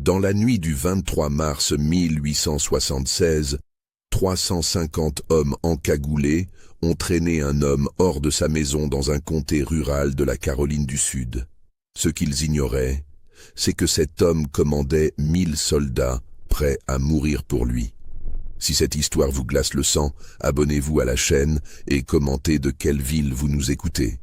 Dans la nuit du 23 mars 1876, 350 hommes encagoulés ont traîné un homme hors de sa maison dans un comté rural de la Caroline du Sud. Ce qu'ils ignoraient, c'est que cet homme commandait 1000 soldats prêts à mourir pour lui. Si cette histoire vous glace le sang, abonnez-vous à la chaîne et commentez de quelle ville vous nous écoutez.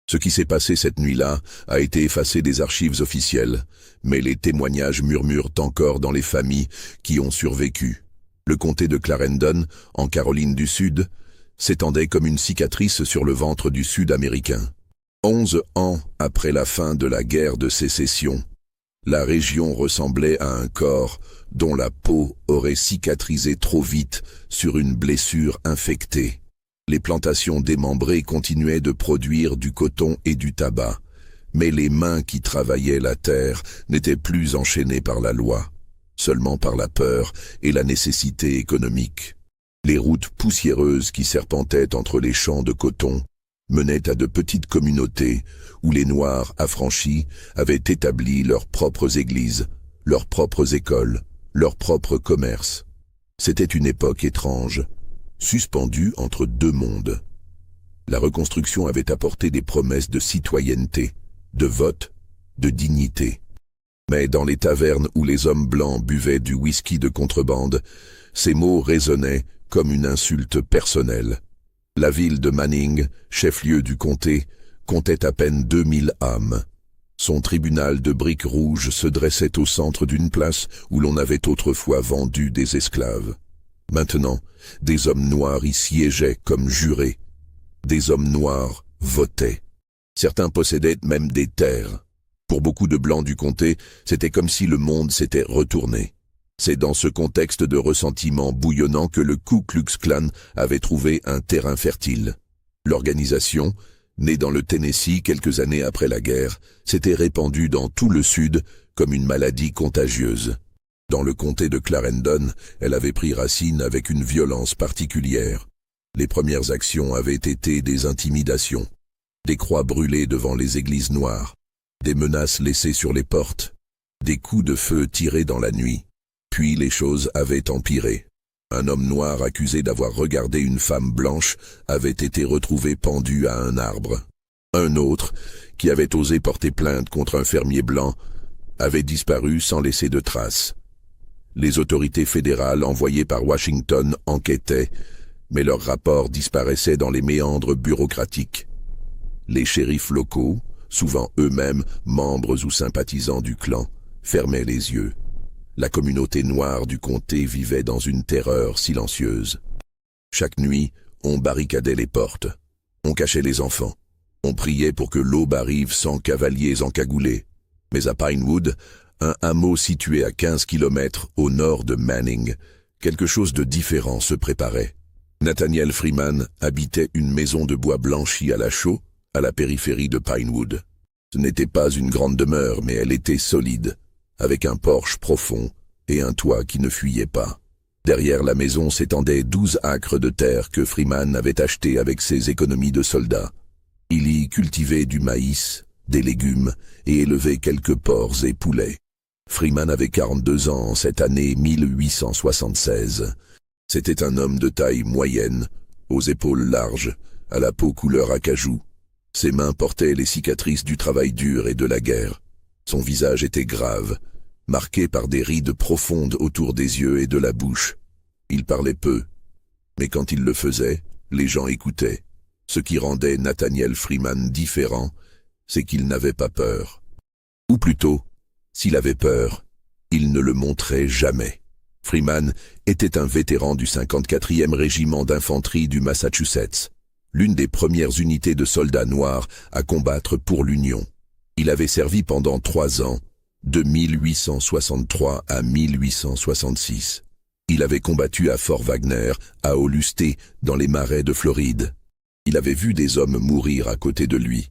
Ce qui s'est passé cette nuit-là a été effacé des archives officielles, mais les témoignages murmurent encore dans les familles qui ont survécu. Le comté de Clarendon, en Caroline du Sud, s'étendait comme une cicatrice sur le ventre du Sud-Américain. 11 ans après la fin de la guerre de sécession, la région ressemblait à un corps dont la peau aurait cicatrisé trop vite sur une blessure infectée. Les plantations démembrées continuaient de produire du coton et du tabac, mais les mains qui travaillaient la terre n'étaient plus enchaînées par la loi, seulement par la peur et la nécessité économique. Les routes poussiéreuses qui serpentaient entre les champs de coton menaient à de petites communautés où les Noirs affranchis avaient établi leurs propres églises, leurs propres écoles, leurs propres commerces. C'était une époque étrange, suspendue entre deux mondes. La reconstruction avait apporté des promesses de citoyenneté, de vote, de dignité. Mais dans les tavernes où les hommes blancs buvaient du whisky de contrebande, ces mots résonnaient comme une insulte personnelle. La ville de Manning, chef-lieu du comté, comptait à peine 2000 âmes. Son tribunal de briques rouges se dressait au centre d'une place où l'on avait autrefois vendu des esclaves. Maintenant, des hommes noirs y siégeaient comme jurés. Des hommes noirs votaient. Certains possédaient même des terres. Pour beaucoup de blancs du comté, c'était comme si le monde s'était retourné. C'est dans ce contexte de ressentiment bouillonnant que le Ku Klux Klan avait trouvé un terrain fertile. L'organisation, née dans le Tennessee quelques années après la guerre, s'était répandue dans tout le Sud comme une maladie contagieuse. Dans le comté de Clarendon, elle avait pris racine avec une violence particulière. Les premières actions avaient été des intimidations, des croix brûlées devant les églises noires, des menaces laissées sur les portes, des coups de feu tirés dans la nuit. Puis les choses avaient empiré. Un homme noir accusé d'avoir regardé une femme blanche avait été retrouvé pendu à un arbre. Un autre, qui avait osé porter plainte contre un fermier blanc, avait disparu sans laisser de traces. Les autorités fédérales envoyées par Washington enquêtaient, mais leurs rapports disparaissaient dans les méandres bureaucratiques. Les shérifs locaux, souvent eux-mêmes membres ou sympathisants du clan, fermaient les yeux. La communauté noire du comté vivait dans une terreur silencieuse. Chaque nuit, on barricadait les portes. On cachait les enfants. On priait pour que l'aube arrive sans cavaliers encagoulés. Mais à Pinewood, un hameau situé à 15 kilomètres au nord de Manning, quelque chose de différent se préparait. Nathaniel Freeman habitait une maison de bois blanchi à la chaux, à la périphérie de Pinewood. Ce n'était pas une grande demeure, mais elle était solide, avec un porche profond et un toit qui ne fuyait pas. Derrière la maison s'étendaient 12 acres de terre que Freeman avait achetés avec ses économies de soldats. Il y cultivait du maïs, des légumes et élevait quelques porcs et poulets. Freeman avait 42 ans en cette année 1876. C'était un homme de taille moyenne, aux épaules larges, à la peau couleur acajou. Ses mains portaient les cicatrices du travail dur et de la guerre. Son visage était grave, marqué par des rides profondes autour des yeux et de la bouche. Il parlait peu, mais quand il le faisait, les gens écoutaient. Ce qui rendait Nathaniel Freeman différent, c'est qu'il n'avait pas peur. Ou plutôt, s'il avait peur, il ne le montrait jamais. Freeman était un vétéran du 54e régiment d'infanterie du Massachusetts, l'une des premières unités de soldats noirs à combattre pour l'Union. Il avait servi pendant 3 ans, de 1863 à 1866. Il avait combattu à Fort Wagner, à Olustee, dans les marais de Floride. Il avait vu des hommes mourir à côté de lui.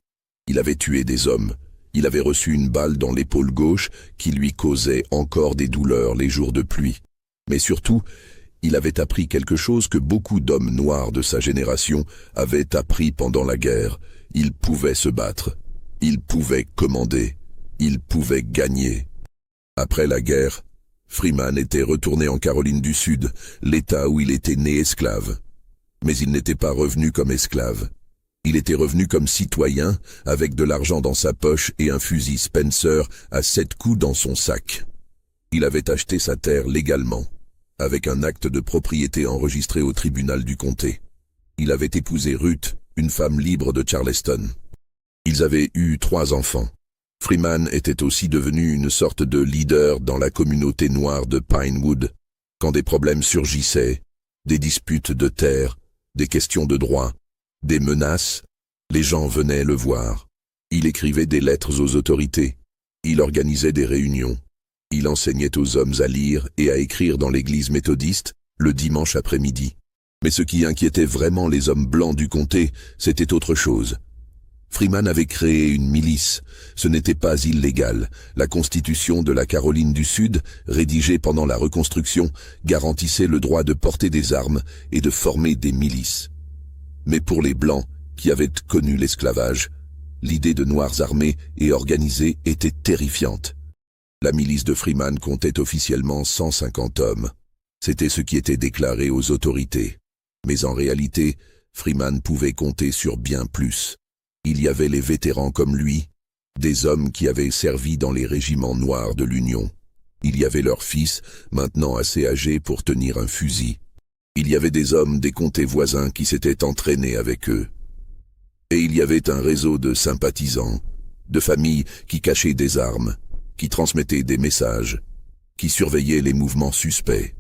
Il avait tué des hommes. Il avait reçu une balle dans l'épaule gauche qui lui causait encore des douleurs les jours de pluie. Mais surtout, il avait appris quelque chose que beaucoup d'hommes noirs de sa génération avaient appris pendant la guerre. Il pouvait se battre. Il pouvait commander. Il pouvait gagner. Après la guerre, Freeman était retourné en Caroline du Sud, l'État où il était né esclave. Mais il n'était pas revenu comme esclave. Il était revenu comme citoyen, avec de l'argent dans sa poche et un fusil Spencer à 7 coups dans son sac. Il avait acheté sa terre légalement, avec un acte de propriété enregistré au tribunal du comté. Il avait épousé Ruth, une femme libre de Charleston. Ils avaient eu 3 enfants. Freeman était aussi devenu une sorte de leader dans la communauté noire de Pinewood. Quand des problèmes surgissaient, des disputes de terre, des questions de droit, des menaces, les gens venaient le voir. Il écrivait des lettres aux autorités. Il organisait des réunions. Il enseignait aux hommes à lire et à écrire dans l'église méthodiste, le dimanche après-midi. Mais ce qui inquiétait vraiment les hommes blancs du comté, c'était autre chose. Freeman avait créé une milice. Ce n'était pas illégal. La Constitution de la Caroline du Sud, rédigée pendant la Reconstruction, garantissait le droit de porter des armes et de former des milices. Mais pour les Blancs, qui avaient connu l'esclavage, l'idée de Noirs armés et organisés était terrifiante. La milice de Freeman comptait officiellement 150 hommes. C'était ce qui était déclaré aux autorités. Mais en réalité, Freeman pouvait compter sur bien plus. Il y avait les vétérans comme lui, des hommes qui avaient servi dans les régiments noirs de l'Union. Il y avait leurs fils, maintenant assez âgés pour tenir un fusil. Il y avait des hommes des comtés voisins qui s'étaient entraînés avec eux. Et il y avait un réseau de sympathisants, de familles qui cachaient des armes, qui transmettaient des messages, qui surveillaient les mouvements suspects.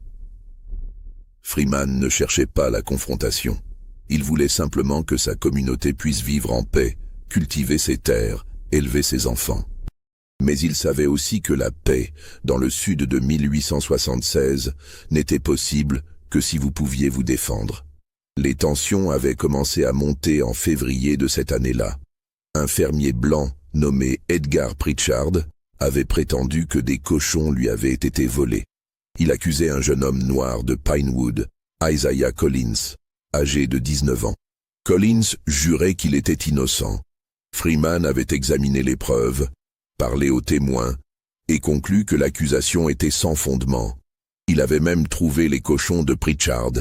Freeman ne cherchait pas la confrontation. Il voulait simplement que sa communauté puisse vivre en paix, cultiver ses terres, élever ses enfants. Mais il savait aussi que la paix, dans le sud de 1876, n'était possible que si vous pouviez vous défendre. Les tensions avaient commencé à monter en février de cette année-là. Un fermier blanc, nommé Edgar Pritchard, avait prétendu que des cochons lui avaient été volés. Il accusait un jeune homme noir de Pinewood, Isaiah Collins, âgé de 19 ans. Collins jurait qu'il était innocent. Freeman avait examiné les preuves, parlé aux témoins, et conclu que l'accusation était sans fondement. Il avait même trouvé les cochons de Pritchard,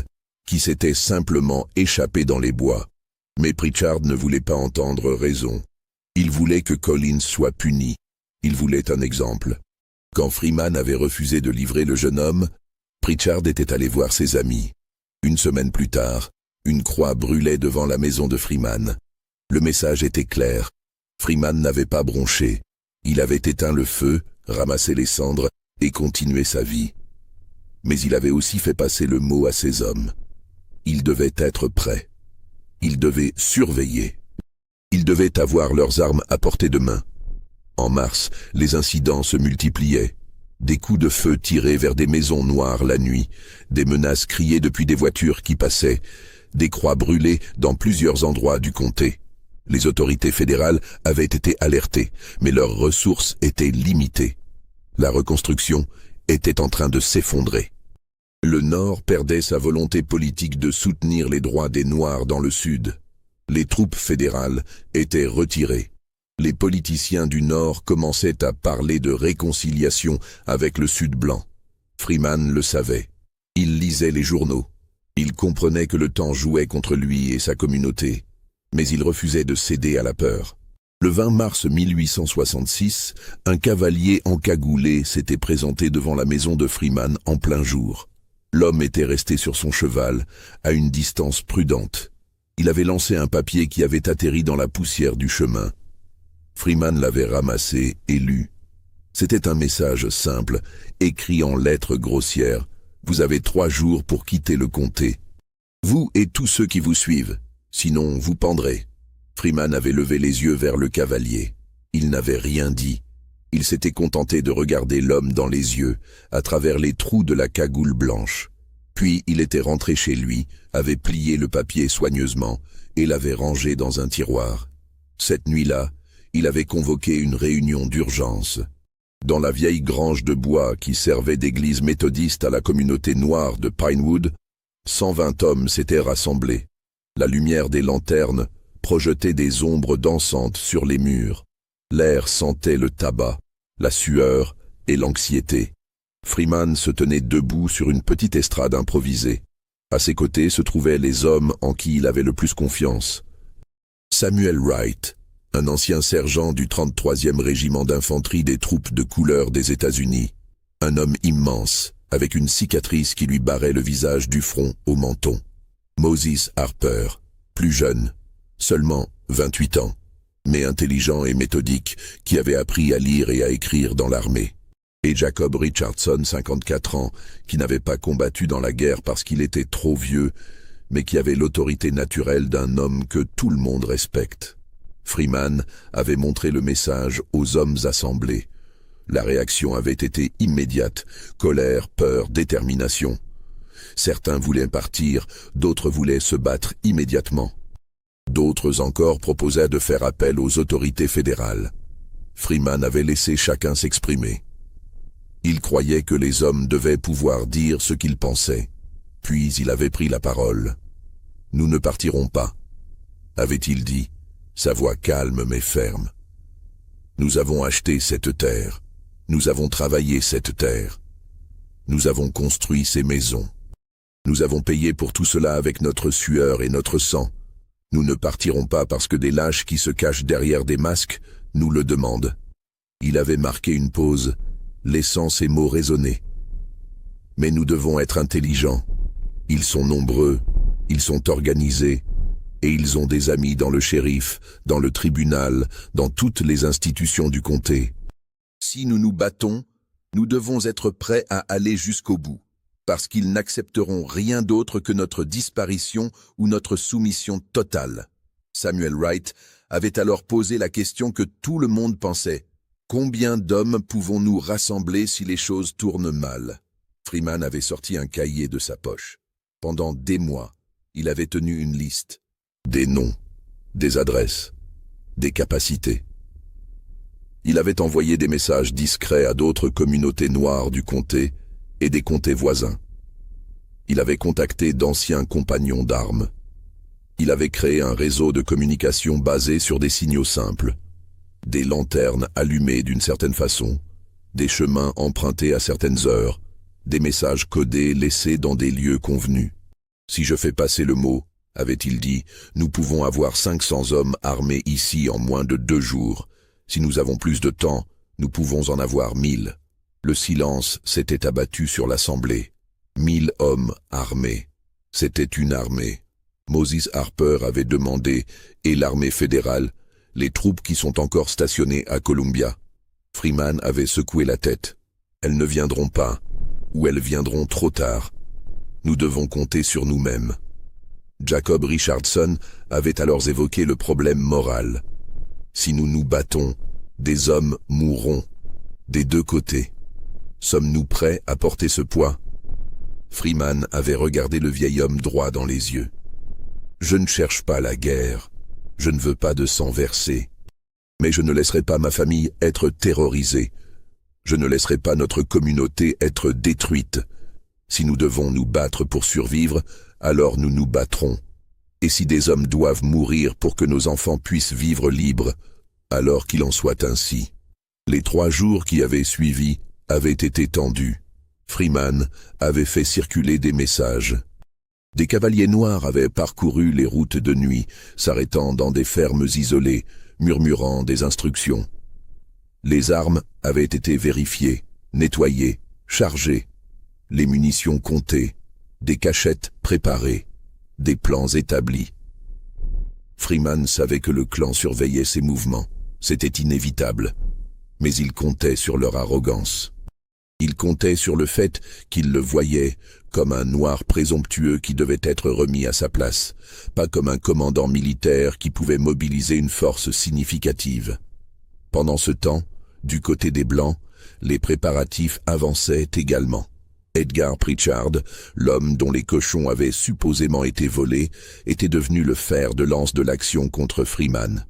qui s'étaient simplement échappés dans les bois. Mais Pritchard ne voulait pas entendre raison. Il voulait que Collins soit puni. Il voulait un exemple. Quand Freeman avait refusé de livrer le jeune homme, Pritchard était allé voir ses amis. Une semaine plus tard, une croix brûlait devant la maison de Freeman. Le message était clair. Freeman n'avait pas bronché. Il avait éteint le feu, ramassé les cendres et continué sa vie. Mais il avait aussi fait passer le mot à ses hommes. Ils devaient être prêts. Ils devaient surveiller. Ils devaient avoir leurs armes à portée de main. En mars, les incidents se multipliaient. Des coups de feu tirés vers des maisons noires la nuit, des menaces criées depuis des voitures qui passaient, des croix brûlées dans plusieurs endroits du comté. Les autorités fédérales avaient été alertées, mais leurs ressources étaient limitées. La reconstruction était en train de s'effondrer. Le Nord perdait sa volonté politique de soutenir les droits des Noirs dans le Sud. Les troupes fédérales étaient retirées. Les politiciens du Nord commençaient à parler de réconciliation avec le Sud blanc. Freeman le savait. Il lisait les journaux. Il comprenait que le temps jouait contre lui et sa communauté, mais il refusait de céder à la peur. Le 20 mars 1866, un cavalier encagoulé s'était présenté devant la maison de Freeman en plein jour. L'homme était resté sur son cheval, à une distance prudente. Il avait lancé un papier qui avait atterri dans la poussière du chemin. Freeman l'avait ramassé et lu. C'était un message simple, écrit en lettres grossières. « Vous avez 3 jours pour quitter le comté. Vous et tous ceux qui vous suivent, sinon vous pendrez. » Freeman avait levé les yeux vers le cavalier. Il n'avait rien dit. Il s'était contenté de regarder l'homme dans les yeux, à travers les trous de la cagoule blanche. Puis il était rentré chez lui, avait plié le papier soigneusement et l'avait rangé dans un tiroir. Cette nuit-là, il avait convoqué une réunion d'urgence. Dans la vieille grange de bois qui servait d'église méthodiste à la communauté noire de Pinewood, 120 hommes s'étaient rassemblés. La lumière des lanternes projetait des ombres dansantes sur les murs. L'air sentait le tabac, la sueur et l'anxiété. Freeman se tenait debout sur une petite estrade improvisée. À ses côtés se trouvaient les hommes en qui il avait le plus confiance. Samuel Wright, un ancien sergent du 33e régiment d'infanterie des troupes de couleur des États-Unis. Un homme immense, avec une cicatrice qui lui barrait le visage du front au menton. Moses Harper, plus jeune, seulement 28 ans, mais intelligent et méthodique, qui avait appris à lire et à écrire dans l'armée. Et Jacob Richardson, 54 ans, qui n'avait pas combattu dans la guerre parce qu'il était trop vieux, mais qui avait l'autorité naturelle d'un homme que tout le monde respecte. Freeman avait montré le message aux hommes assemblés. La réaction avait été immédiate, colère, peur, détermination. Certains voulaient partir, d'autres voulaient se battre immédiatement. D'autres encore proposaient de faire appel aux autorités fédérales. Freeman avait laissé chacun s'exprimer. Il croyait que les hommes devaient pouvoir dire ce qu'ils pensaient. Puis il avait pris la parole. « Nous ne partirons pas », avait-il dit, sa voix calme mais ferme. « Nous avons acheté cette terre. Nous avons travaillé cette terre. Nous avons construit ces maisons. Nous avons payé pour tout cela avec notre sueur et notre sang. Nous ne partirons pas parce que des lâches qui se cachent derrière des masques nous le demandent. » Il avait marqué une pause, laissant ces mots résonner. « Mais nous devons être intelligents. Ils sont nombreux, ils sont organisés, et ils ont des amis dans le shérif, dans le tribunal, dans toutes les institutions du comté. Si nous nous battons, nous devons être prêts à aller jusqu'au bout, parce qu'ils n'accepteront rien d'autre que notre disparition ou notre soumission totale. » Samuel Wright avait alors posé la question que tout le monde pensait. Combien d'hommes pouvons-nous rassembler si les choses tournent mal? Freeman avait sorti un cahier de sa poche. Pendant des mois, il avait tenu une liste. Des noms, des adresses, des capacités. Il avait envoyé des messages discrets à d'autres communautés noires du comté et des comtés voisins. Il avait contacté d'anciens compagnons d'armes. Il avait créé un réseau de communication basé sur des signaux simples. Des lanternes allumées d'une certaine façon, des chemins empruntés à certaines heures, des messages codés laissés dans des lieux convenus. « Si je fais passer le mot, » avait-il dit, « nous pouvons avoir 500 hommes armés ici en moins de 2 jours. Si nous avons plus de temps, nous pouvons en avoir 1000. » Le silence s'était abattu sur l'assemblée. 1000 hommes armés. C'était une armée. Moses Harper avait demandé, et l'armée fédérale, les troupes qui sont encore stationnées à Columbia. Freeman avait secoué la tête. Elles ne viendront pas, ou elles viendront trop tard. Nous devons compter sur nous-mêmes. Jacob Richardson avait alors évoqué le problème moral. Si nous nous battons, des hommes mourront, des deux côtés. Sommes-nous prêts à porter ce poids? Freeman avait regardé le vieil homme droit dans les yeux. Je ne cherche pas la guerre. Je ne veux pas de sang versé. Mais je ne laisserai pas ma famille être terrorisée. Je ne laisserai pas notre communauté être détruite. Si nous devons nous battre pour survivre, alors nous nous battrons. Et si des hommes doivent mourir pour que nos enfants puissent vivre libres, alors qu'il en soit ainsi. Les 3 jours qui avaient suivi avaient été tendus. Freeman avait fait circuler des messages. Des cavaliers noirs avaient parcouru les routes de nuit, s'arrêtant dans des fermes isolées, murmurant des instructions. Les armes avaient été vérifiées, nettoyées, chargées. Les munitions comptées, des cachettes préparées, des plans établis. Freeman savait que le clan surveillait ses mouvements. C'était inévitable. Mais il comptait sur leur arrogance. Il comptait sur le fait qu'il le voyait comme un noir présomptueux qui devait être remis à sa place, pas comme un commandant militaire qui pouvait mobiliser une force significative. Pendant ce temps, du côté des Blancs, les préparatifs avançaient également. Edgar Pritchard, l'homme dont les cochons avaient supposément été volés, était devenu le fer de lance de l'action contre Freeman.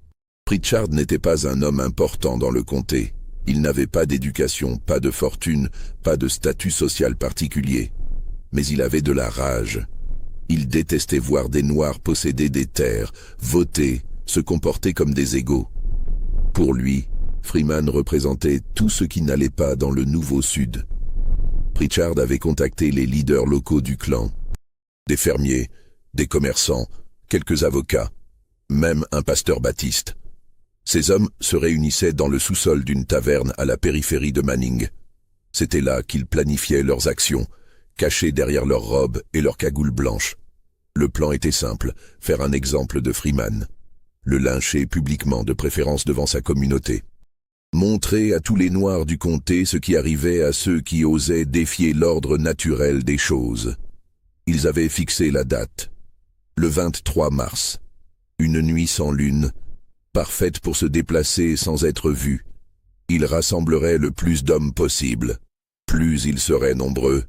Pritchard n'était pas un homme important dans le comté. Il n'avait pas d'éducation, pas de fortune, pas de statut social particulier. Mais il avait de la rage. Il détestait voir des Noirs posséder des terres, voter, se comporter comme des égaux. Pour lui, Freeman représentait tout ce qui n'allait pas dans le Nouveau Sud. Pritchard avait contacté les leaders locaux du clan. Des fermiers, des commerçants, quelques avocats, même un pasteur baptiste. Ces hommes se réunissaient dans le sous-sol d'une taverne à la périphérie de Manning. C'était là qu'ils planifiaient leurs actions, cachés derrière leurs robes et leurs cagoules blanches. Le plan était simple, faire un exemple de Freeman. Le lyncher publiquement, de préférence devant sa communauté. Montrer à tous les Noirs du comté ce qui arrivait à ceux qui osaient défier l'ordre naturel des choses. Ils avaient fixé la date. Le 23 mars. Une nuit sans lune, parfaite pour se déplacer sans être vu. Ils rassemblerait le plus d'hommes possible. Plus ils seraient nombreux,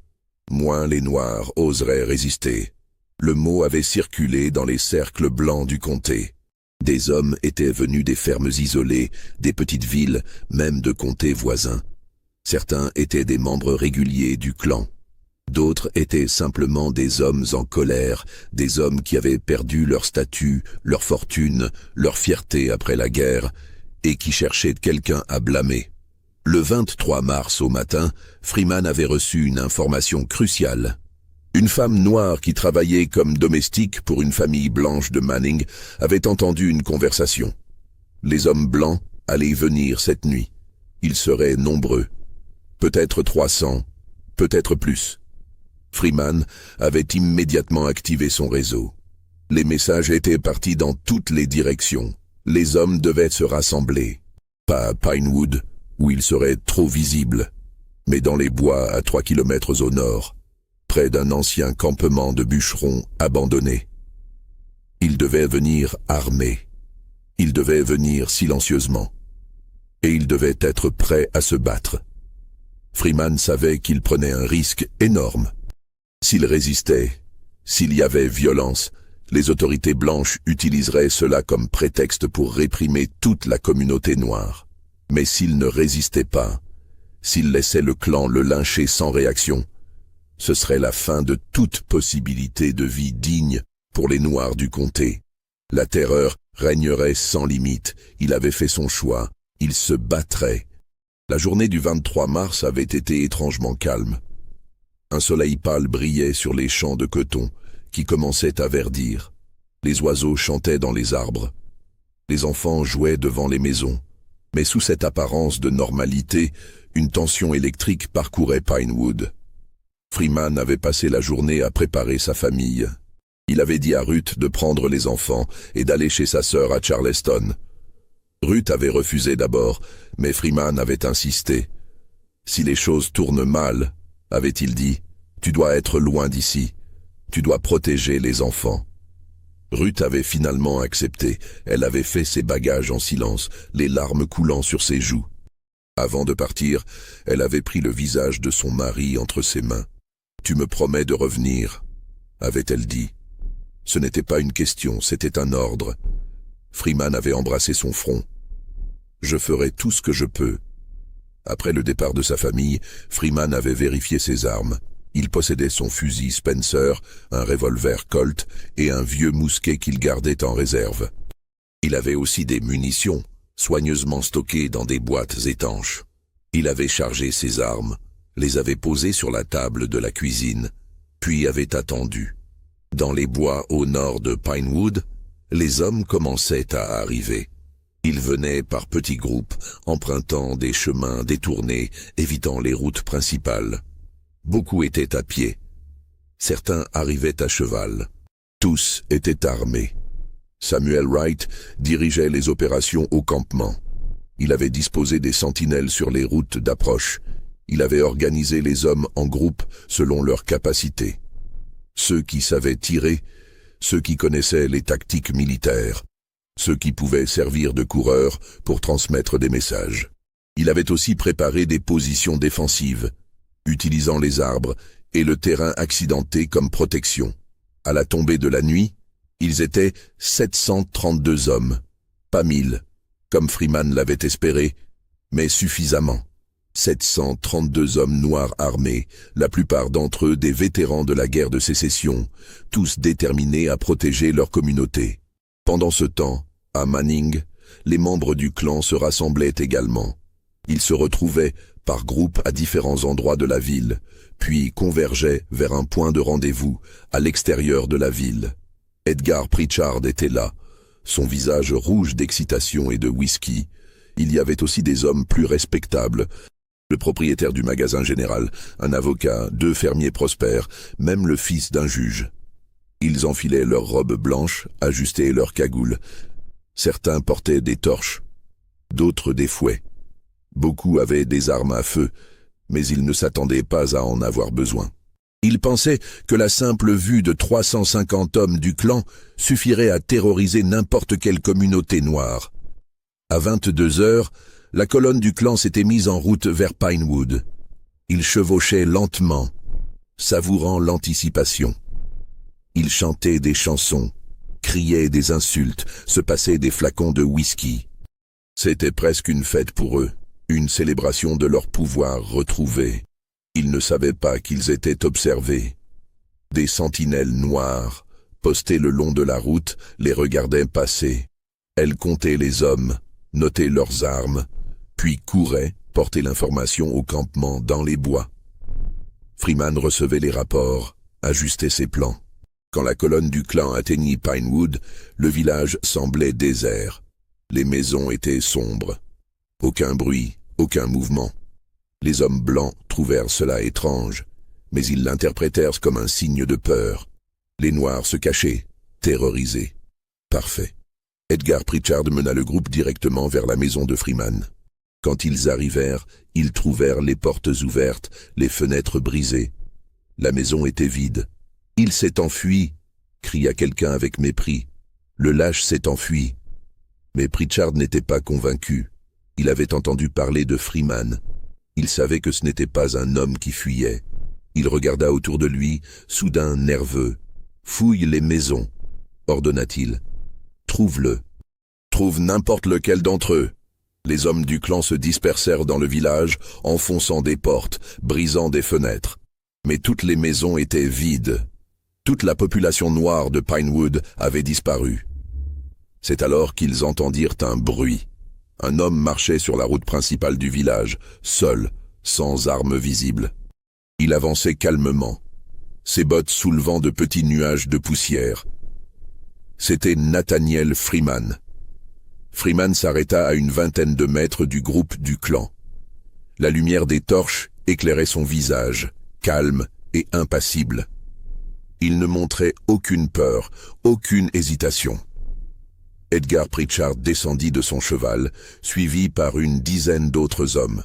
moins les Noirs oseraient résister. Le mot avait circulé dans les cercles blancs du comté. Des hommes étaient venus des fermes isolées, des petites villes, même de comtés voisins. Certains étaient des membres réguliers du clan. D'autres étaient simplement des hommes en colère, des hommes qui avaient perdu leur statut, leur fortune, leur fierté après la guerre, et qui cherchaient quelqu'un à blâmer. Le 23 mars au matin, Freeman avait reçu une information cruciale. Une femme noire qui travaillait comme domestique pour une famille blanche de Manning avait entendu une conversation. Les hommes blancs allaient venir cette nuit. Ils seraient nombreux. Peut-être 300, peut-être plus. Freeman avait immédiatement activé son réseau. Les messages étaient partis dans toutes les directions. Les hommes devaient se rassembler. Pas à Pinewood, où ils seraient trop visibles, mais dans les bois à 3 kilomètres au nord, près d'un ancien campement de bûcherons abandonné. Ils devaient venir armés. Ils devaient venir silencieusement. Et ils devaient être prêts à se battre. Freeman savait qu'il prenait un risque énorme. S'il résistait, s'il y avait violence, les autorités blanches utiliseraient cela comme prétexte pour réprimer toute la communauté noire. Mais s'il ne résistait pas, s'il laissait le clan le lyncher sans réaction, ce serait la fin de toute possibilité de vie digne pour les Noirs du comté. La terreur régnerait sans limite. Il avait fait son choix. Il se battrait. La journée du 23 mars avait été étrangement calme. Un soleil pâle brillait sur les champs de coton qui commençaient à verdir. Les oiseaux chantaient dans les arbres. Les enfants jouaient devant les maisons. Mais sous cette apparence de normalité, une tension électrique parcourait Pinewood. Freeman avait passé la journée à préparer sa famille. Il avait dit à Ruth de prendre les enfants et d'aller chez sa sœur à Charleston. Ruth avait refusé d'abord, mais Freeman avait insisté. « Si les choses tournent mal, avait-il dit, tu dois être loin d'ici. Tu dois protéger les enfants. » Ruth avait finalement accepté. Elle avait fait ses bagages en silence, les larmes coulant sur ses joues. Avant de partir, elle avait pris le visage de son mari entre ses mains. « Tu me promets de revenir » avait-elle dit. Ce n'était pas une question, c'était un ordre. Freeman avait embrassé son front. « Je ferai tout ce que je peux. » Après le départ de sa famille, Freeman avait vérifié ses armes. Il possédait son fusil Spencer, un revolver Colt et un vieux mousquet qu'il gardait en réserve. Il avait aussi des munitions, soigneusement stockées dans des boîtes étanches. Il avait chargé ses armes, les avait posées sur la table de la cuisine, puis avait attendu. Dans les bois au nord de Pinewood, les hommes commençaient à arriver. Ils venaient par petits groupes, empruntant des chemins détournés, évitant les routes principales. Beaucoup étaient à pied. Certains arrivaient à cheval. Tous étaient armés. Samuel Wright dirigeait les opérations au campement. Il avait disposé des sentinelles sur les routes d'approche. Il avait organisé les hommes en groupes selon leurs capacités. Ceux qui savaient tirer, ceux qui connaissaient les tactiques militaires, ceux qui pouvaient servir de coureurs pour transmettre des messages. Il avait aussi préparé des positions défensives, utilisant les arbres et le terrain accidenté comme protection. À la tombée de la nuit, ils étaient 732 hommes, pas 1000, comme Freeman l'avait espéré, mais suffisamment. 732 hommes noirs armés, la plupart d'entre eux des vétérans de la guerre de sécession, tous déterminés à protéger leur communauté. Pendant ce temps, à Manning, les membres du clan se rassemblaient également. Ils se retrouvaient par groupes à différents endroits de la ville, puis convergeaient vers un point de rendez-vous à l'extérieur de la ville. Edgar Pritchard était là, son visage rouge d'excitation et de whisky. Il y avait aussi des hommes plus respectables, le propriétaire du magasin général, un avocat, 2 fermiers prospères, même le fils d'un juge. Ils enfilaient leurs robes blanches, ajustaient leurs cagoules. Certains portaient des torches, d'autres des fouets. Beaucoup avaient des armes à feu, mais ils ne s'attendaient pas à en avoir besoin. Ils pensaient que la simple vue de 350 hommes du clan suffirait à terroriser n'importe quelle communauté noire. À 22 heures, la colonne du clan s'était mise en route vers Pinewood. Ils chevauchaient lentement, savourant l'anticipation. Ils chantaient des chansons, criaient des insultes, se passaient des flacons de whisky. C'était presque une fête pour eux, une célébration de leur pouvoir retrouvé. Ils ne savaient pas qu'ils étaient observés. Des sentinelles noires, postées le long de la route, les regardaient passer. Elles comptaient les hommes, notaient leurs armes, puis couraient, porter l'information au campement dans les bois. Freeman recevait les rapports, ajustait ses plans. Quand la colonne du clan atteignit Pinewood, le village semblait désert. Les maisons étaient sombres. Aucun bruit, aucun mouvement. Les hommes blancs trouvèrent cela étrange, mais ils l'interprétèrent comme un signe de peur. Les Noirs se cachaient, terrorisés. Parfait. Edgar Pritchard mena le groupe directement vers la maison de Freeman. Quand ils arrivèrent, ils trouvèrent les portes ouvertes, les fenêtres brisées. La maison était vide. « Il s'est enfui !» cria quelqu'un avec mépris. « Le lâche s'est enfui !» Mais Pritchard n'était pas convaincu. Il avait entendu parler de Freeman. Il savait que ce n'était pas un homme qui fuyait. Il regarda autour de lui, soudain nerveux. « Fouille les maisons !» ordonna-t-il. « Trouve-le. Trouve n'importe lequel d'entre eux. » Les hommes du clan se dispersèrent dans le village, enfonçant des portes, brisant des fenêtres. Mais toutes les maisons étaient vides. Toute la population noire de Pinewood avait disparu. C'est alors qu'ils entendirent un bruit. Un homme marchait sur la route principale du village, seul, sans armes visibles. Il avançait calmement, ses bottes soulevant de petits nuages de poussière. C'était Nathaniel Freeman. Freeman s'arrêta à une vingtaine de mètres du groupe du clan. La lumière des torches éclairait son visage, calme et impassible. Il ne montrait aucune peur, aucune hésitation. Edgar Pritchard descendit de son cheval, suivi par une dizaine d'autres hommes.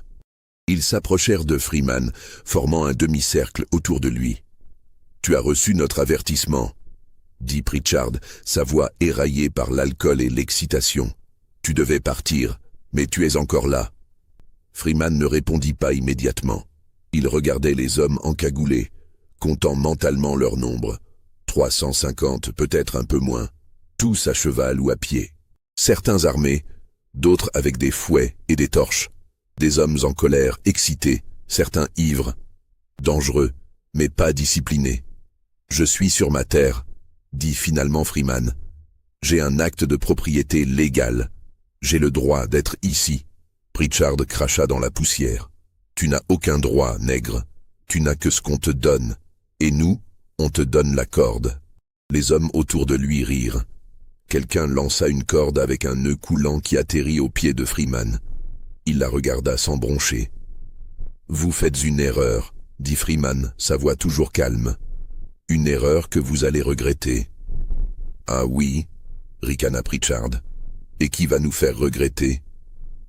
Ils s'approchèrent de Freeman, formant un demi-cercle autour de lui. « Tu as reçu notre avertissement », dit Pritchard, sa voix éraillée par l'alcool et l'excitation. « Tu devais partir, mais tu es encore là. » Freeman ne répondit pas immédiatement. Il regardait les hommes encagoulés, comptant mentalement leur nombre. 350, peut-être un peu moins, tous à cheval ou à pied. Certains armés, d'autres avec des fouets et des torches. Des hommes en colère, excités, certains ivres. Dangereux, mais pas disciplinés. « Je suis sur ma terre », dit finalement Freeman. « J'ai un acte de propriété légal. J'ai le droit d'être ici. » Pritchard cracha dans la poussière. « Tu n'as aucun droit, nègre. Tu n'as que ce qu'on te donne. Et nous, on te donne la corde. » Les hommes autour de lui rirent. Quelqu'un lança une corde avec un nœud coulant qui atterrit au pied de Freeman. Il la regarda sans broncher. « Vous faites une erreur, » dit Freeman, sa voix toujours calme. « Une erreur que vous allez regretter. »« Ah oui » ricana Pritchard. « Et qui va nous faire regretter ?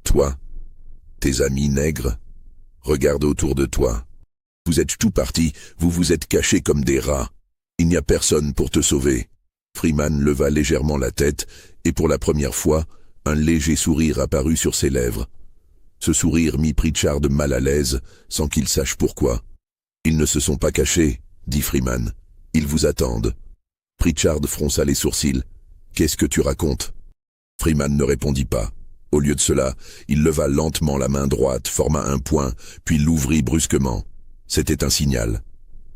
Toi ? Tes amis nègres ? Regarde autour de toi. Vous êtes tout partis, vous vous êtes cachés comme des rats. Il n'y a personne pour te sauver. » Freeman leva légèrement la tête, et pour la première fois, un léger sourire apparut sur ses lèvres. Ce sourire mit Pritchard mal à l'aise, sans qu'il sache pourquoi. « Ils ne se sont pas cachés, » dit Freeman. « Ils vous attendent. » Pritchard fronça les sourcils. « Qu'est-ce que tu racontes ?» Freeman ne répondit pas. Au lieu de cela, il leva lentement la main droite, forma un poing, puis l'ouvrit brusquement. C'était un signal.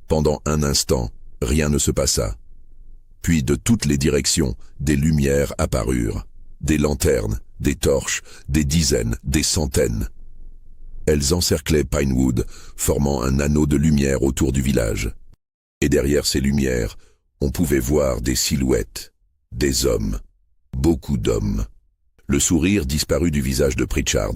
Pendant un instant, rien ne se passa. Puis de toutes les directions, des lumières apparurent. Des lanternes, des torches, des dizaines, des centaines. Elles encerclaient Pinewood, formant un anneau de lumière autour du village. Et derrière ces lumières, on pouvait voir des silhouettes, des hommes, beaucoup d'hommes. Le sourire disparut du visage de Pritchard.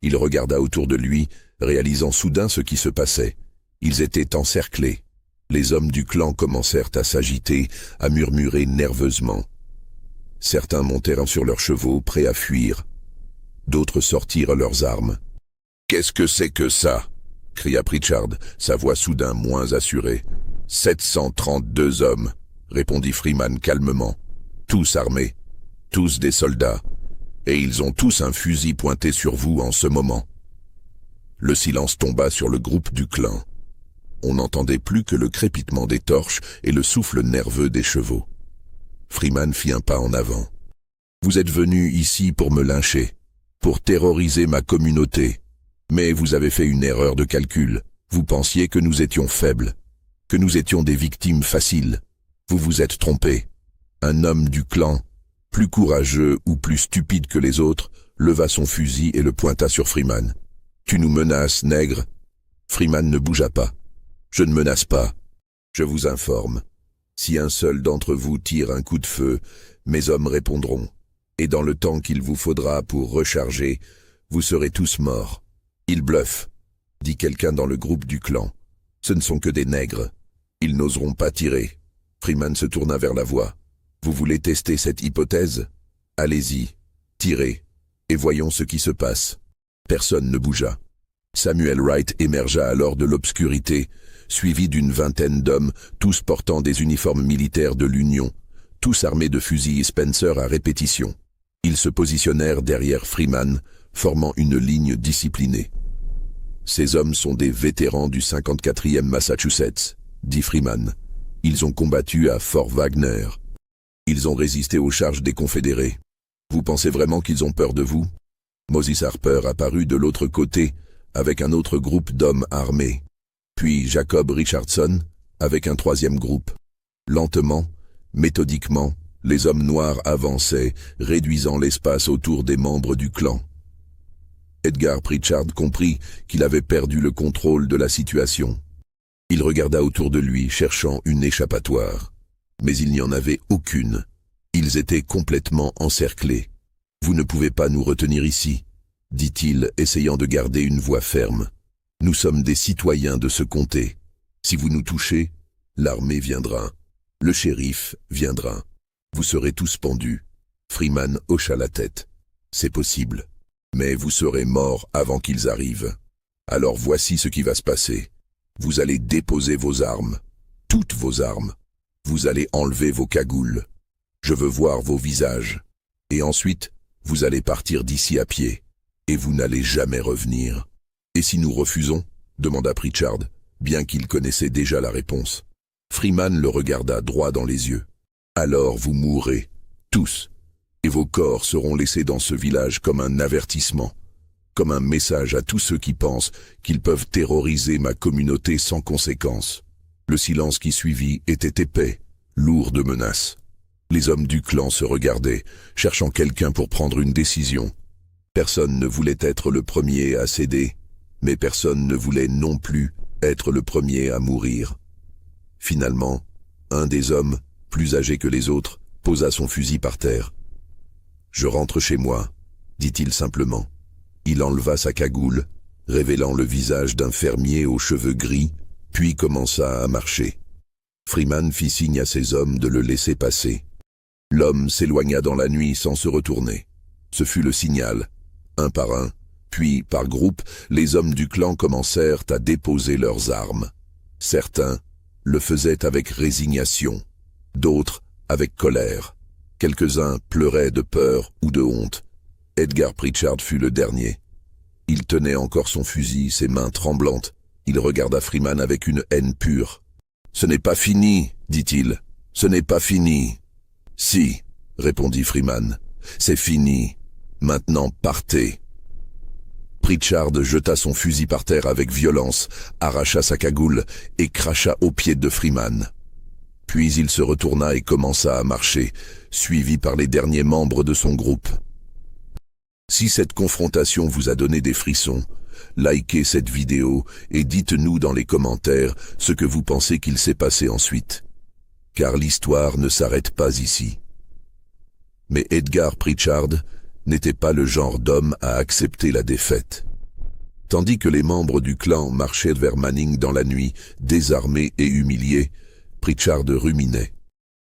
Il regarda autour de lui, réalisant soudain ce qui se passait. Ils étaient encerclés. Les hommes du clan commencèrent à s'agiter, à murmurer nerveusement. Certains montèrent sur leurs chevaux, prêts à fuir. D'autres sortirent leurs armes. « Qu'est-ce que c'est que ça ?» cria Pritchard, sa voix soudain moins assurée. « 732 hommes », répondit Freeman calmement. « Tous armés, tous des soldats, et ils ont tous un fusil pointé sur vous en ce moment. » Le silence tomba sur le groupe du clan. On n'entendait plus que le crépitement des torches et le souffle nerveux des chevaux. Freeman fit un pas en avant. « Vous êtes venus ici pour me lyncher, pour terroriser ma communauté. Mais vous avez fait une erreur de calcul. Vous pensiez que nous étions faibles, que nous étions des victimes faciles. Vous vous êtes trompé. Un homme du clan, plus courageux ou plus stupide que les autres, leva son fusil et le pointa sur Freeman. « Tu nous menaces, nègre ?» Freeman ne bougea pas. « Je ne menace pas. Je vous informe. Si un seul d'entre vous tire un coup de feu, mes hommes répondront. Et dans le temps qu'il vous faudra pour recharger, vous serez tous morts. » « Ils bluffent, » dit quelqu'un dans le groupe du clan. « Ce ne sont que des nègres. Ils n'oseront pas tirer. » Freeman se tourna vers la voix. « Vous voulez tester cette hypothèse? Allez-y, tirez, et voyons ce qui se passe. » Personne ne bougea. Samuel Wright émergea alors de l'obscurité, suivi d'une vingtaine d'hommes, tous portant des uniformes militaires de l'Union, tous armés de fusils Spencer à répétition. Ils se positionnèrent derrière Freeman, formant une ligne disciplinée. « Ces hommes sont des vétérans du 54e Massachusetts, » dit Freeman. « Ils ont combattu à Fort Wagner. Ils ont résisté aux charges des Confédérés. Vous pensez vraiment qu'ils ont peur de vous ?» Moses Harper apparut de l'autre côté, avec un autre groupe d'hommes armés. Puis Jacob Richardson, avec un troisième groupe. Lentement, méthodiquement, les hommes noirs avançaient, réduisant l'espace autour des membres du clan. Edgar Pritchard comprit qu'il avait perdu le contrôle de la situation. Il regarda autour de lui, cherchant une échappatoire. Mais il n'y en avait aucune. Ils étaient complètement encerclés. « Vous ne pouvez pas nous retenir ici, » dit-il, essayant de garder une voix ferme. « Nous sommes des citoyens de ce comté. Si vous nous touchez, l'armée viendra. Le shérif viendra. Vous serez tous pendus. » Freeman hocha la tête. « C'est possible. Mais vous serez morts avant qu'ils arrivent. Alors voici ce qui va se passer. Vous allez déposer vos armes, toutes vos armes. Vous allez enlever vos cagoules. Je veux voir vos visages. Et ensuite, vous allez partir d'ici à pied. Et vous n'allez jamais revenir. » « Et si nous refusons ?» demanda Pritchard, bien qu'il connaissait déjà la réponse. Freeman le regarda droit dans les yeux. « Alors vous mourrez, tous. Et vos corps seront laissés dans ce village comme un avertissement, comme un message à tous ceux qui pensent qu'ils peuvent terroriser ma communauté sans conséquence. » Le silence qui suivit était épais, lourd de menaces. Les hommes du clan se regardaient, cherchant quelqu'un pour prendre une décision. Personne ne voulait être le premier à céder, mais personne ne voulait non plus être le premier à mourir. Finalement, un des hommes, plus âgé que les autres, posa son fusil par terre. « Je rentre chez moi », dit-il simplement. Il enleva sa cagoule, révélant le visage d'un fermier aux cheveux gris, puis commença à marcher. Freeman fit signe à ses hommes de le laisser passer. L'homme s'éloigna dans la nuit sans se retourner. Ce fut le signal. Un par un, puis par groupe, les hommes du clan commencèrent à déposer leurs armes. Certains le faisaient avec résignation, d'autres avec colère. Quelques-uns pleuraient de peur ou de honte. Edgar Pritchard fut le dernier. Il tenait encore son fusil, ses mains tremblantes. Il regarda Freeman avec une haine pure. « Ce n'est pas fini, dit-il. Ce n'est pas fini. »« Si, » répondit Freeman. « C'est fini. Maintenant partez. » Pritchard jeta son fusil par terre avec violence, arracha sa cagoule et cracha aux pieds de Freeman. Puis il se retourna et commença à marcher, suivi par les derniers membres de son groupe. Si cette confrontation vous a donné des frissons, likez cette vidéo et dites-nous dans les commentaires ce que vous pensez qu'il s'est passé ensuite. Car l'histoire ne s'arrête pas ici. Mais Edgar Pritchard n'était pas le genre d'homme à accepter la défaite. Tandis que les membres du clan marchaient vers Manning dans la nuit, désarmés et humiliés, Pritchard ruminait.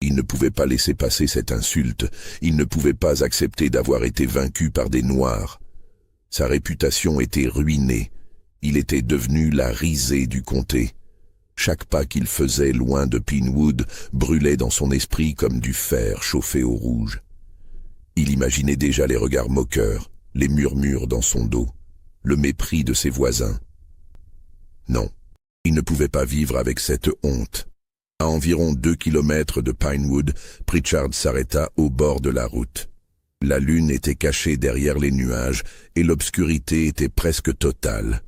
Il ne pouvait pas laisser passer cette insulte, il ne pouvait pas accepter d'avoir été vaincu par des Noirs. Sa réputation était ruinée, il était devenu la risée du comté. Chaque pas qu'il faisait loin de Pinewood brûlait dans son esprit comme du fer chauffé au rouge. Il imaginait déjà les regards moqueurs, les murmures dans son dos, le mépris de ses voisins. Non, il ne pouvait pas vivre avec cette honte. À environ 2 kilomètres de Pinewood, Pritchard s'arrêta au bord de la route. La lune était cachée derrière les nuages et l'obscurité était presque totale.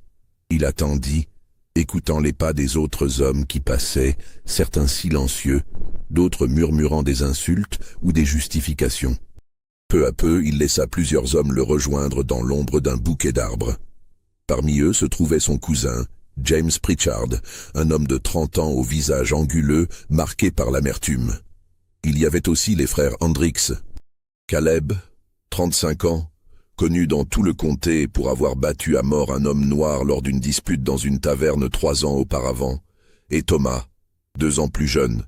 Il attendit, écoutant les pas des autres hommes qui passaient, certains silencieux, d'autres murmurant des insultes ou des justifications. Peu à peu, il laissa plusieurs hommes le rejoindre dans l'ombre d'un bouquet d'arbres. Parmi eux se trouvait son cousin, James Pritchard, un homme de 30 ans au visage anguleux, marqué par l'amertume. Il y avait aussi les frères Hendricks. Caleb, 35 ans, connu dans tout le comté pour avoir battu à mort un homme noir lors d'une dispute dans une taverne 3 ans auparavant, et Thomas, 2 ans plus jeune,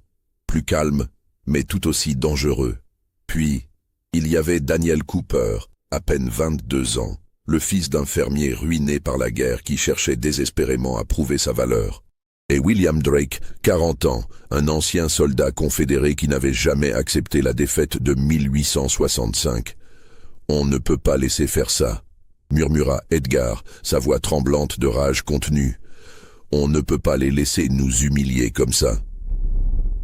plus calme, mais tout aussi dangereux. Puis, il y avait Daniel Cooper, à peine 22 ans, le fils d'un fermier ruiné par la guerre qui cherchait désespérément à prouver sa valeur. Et William Drake, 40 ans, un ancien soldat confédéré qui n'avait jamais accepté la défaite de 1865. « On ne peut pas laisser faire ça », murmura Edgar, sa voix tremblante de rage contenue. « On ne peut pas les laisser nous humilier comme ça. »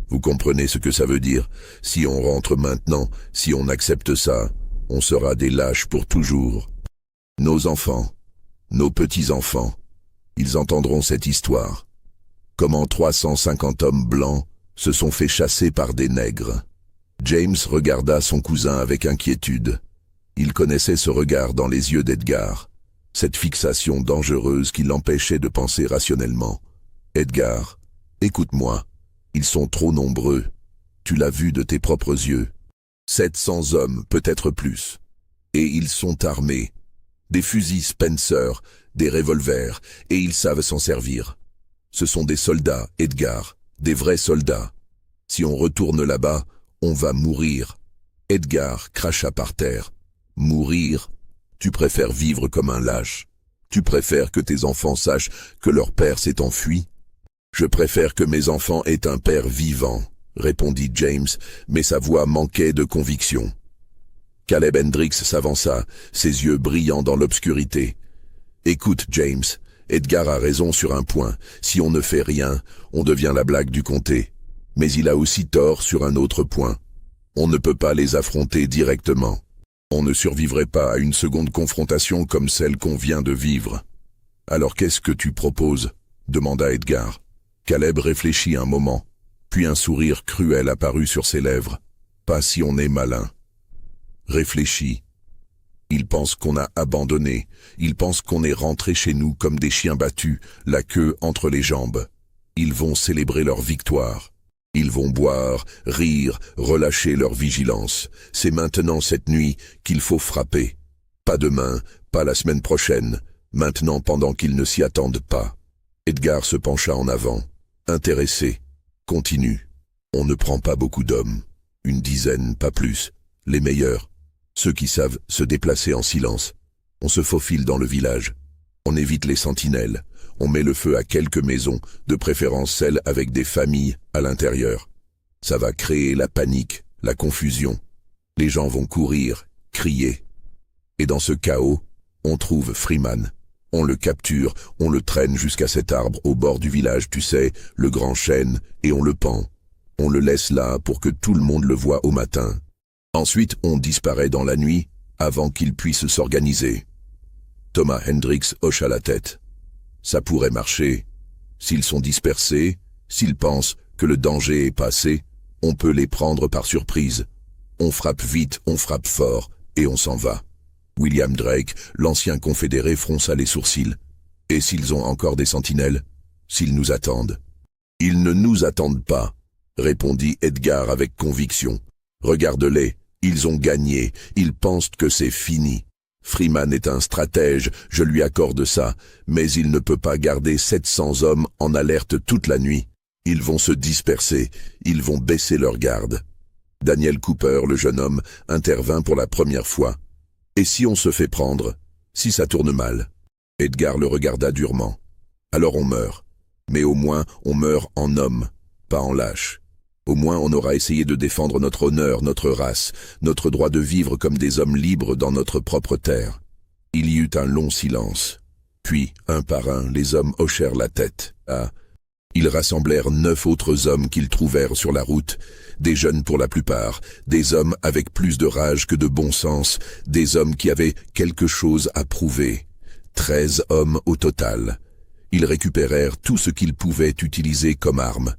Vous comprenez ce que ça veut dire? Si on rentre maintenant, si on accepte ça, on sera des lâches pour toujours. Nos enfants, nos petits-enfants, ils entendront cette histoire. Comment 350 hommes blancs se sont fait chasser par des nègres. James regarda son cousin avec inquiétude. Il connaissait ce regard dans les yeux d'Edgar, cette fixation dangereuse qui l'empêchait de penser rationnellement. « Edgar, écoute-moi, ils sont trop nombreux. Tu l'as vu de tes propres yeux. 700 hommes, peut-être plus. Et ils sont armés. Des fusils Spencer, des revolvers, et ils savent s'en servir. Ce sont des soldats, Edgar, des vrais soldats. Si on retourne là-bas, on va mourir. » Edgar cracha par terre. « Mourir? Tu préfères vivre comme un lâche? Tu préfères que tes enfants sachent que leur père s'est enfui? »« Je préfère que mes enfants aient un père vivant, » répondit James, mais sa voix manquait de conviction. Caleb Hendricks s'avança, ses yeux brillant dans l'obscurité. « Écoute, James, Edgar a raison sur un point. Si on ne fait rien, on devient la blague du comté. Mais il a aussi tort sur un autre point. On ne peut pas les affronter directement. On ne survivrait pas à une seconde confrontation comme celle qu'on vient de vivre. »« Alors qu'est-ce que tu proposes ?» demanda Edgar. Caleb réfléchit un moment, puis un sourire cruel apparut sur ses lèvres. « Pas si on est malin. » Réfléchis. Ils pensent qu'on a abandonné, ils pensent qu'on est rentré chez nous comme des chiens battus, la queue entre les jambes. Ils vont célébrer leur victoire. Ils vont boire, rire, relâcher leur vigilance. C'est maintenant cette nuit qu'il faut frapper. Pas demain, pas la semaine prochaine, maintenant pendant qu'ils ne s'y attendent pas. Edgar se pencha en avant, intéressé. Continue. On ne prend pas beaucoup d'hommes. 1 dizaine, pas plus. Les meilleurs. Ceux qui savent se déplacer en silence. On se faufile dans le village. On évite les sentinelles. On met le feu à quelques maisons, de préférence celles avec des familles à l'intérieur. Ça va créer la panique, la confusion. Les gens vont courir, crier. Et dans ce chaos, on trouve Freeman. On le capture, on le traîne jusqu'à cet arbre au bord du village, tu sais, le grand chêne, et on le pend. On le laisse là pour que tout le monde le voie au matin. Ensuite, on disparaît dans la nuit, avant qu'il puisse s'organiser. Thomas Hendricks hocha la tête. Ça pourrait marcher. S'ils sont dispersés, s'ils pensent que le danger est passé, on peut les prendre par surprise. On frappe vite, on frappe fort, et on s'en va. William Drake, l'ancien confédéré, fronça les sourcils. « Et s'ils ont encore des sentinelles? S'ils nous attendent ?»« Ils ne nous attendent pas, » répondit Edgar avec conviction. « Regarde-les, ils ont gagné, ils pensent que c'est fini. Freeman est un stratège, je lui accorde ça, mais il ne peut pas garder 700 hommes en alerte toute la nuit. Ils vont se disperser, ils vont baisser leur garde. » Daniel Cooper, le jeune homme, intervint pour la première fois. « Et si on se fait prendre? Si ça tourne mal ?» Edgar le regarda durement. « Alors on meurt. Mais au moins on meurt en homme, pas en lâche. Au moins on aura essayé de défendre notre honneur, notre race, notre droit de vivre comme des hommes libres dans notre propre terre. » Il y eut un long silence. Puis, un par un, les hommes hochèrent la tête. Ils rassemblèrent 9 autres hommes qu'ils trouvèrent sur la route, des jeunes pour la plupart, des hommes avec plus de rage que de bon sens, des hommes qui avaient quelque chose à prouver. 13 hommes au total. Ils récupérèrent tout ce qu'ils pouvaient utiliser comme armes.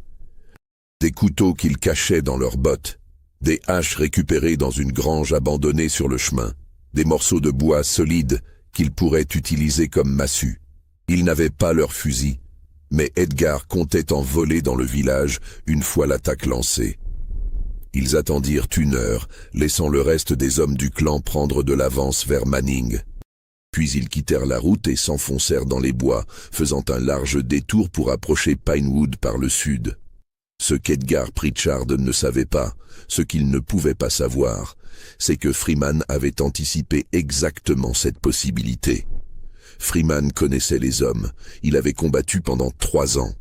Des couteaux qu'ils cachaient dans leurs bottes, des haches récupérées dans une grange abandonnée sur le chemin, des morceaux de bois solides qu'ils pourraient utiliser comme massues. Ils n'avaient pas leurs fusils, mais Edgar comptait en voler dans le village une fois l'attaque lancée. Ils attendirent 1 heure, laissant le reste des hommes du clan prendre de l'avance vers Manning. Puis ils quittèrent la route et s'enfoncèrent dans les bois, faisant un large détour pour approcher Pinewood par le sud. Ce qu'Edgar Pritchard ne savait pas, ce qu'il ne pouvait pas savoir, c'est que Freeman avait anticipé exactement cette possibilité. Freeman connaissait les hommes, il avait combattu pendant 3 ans.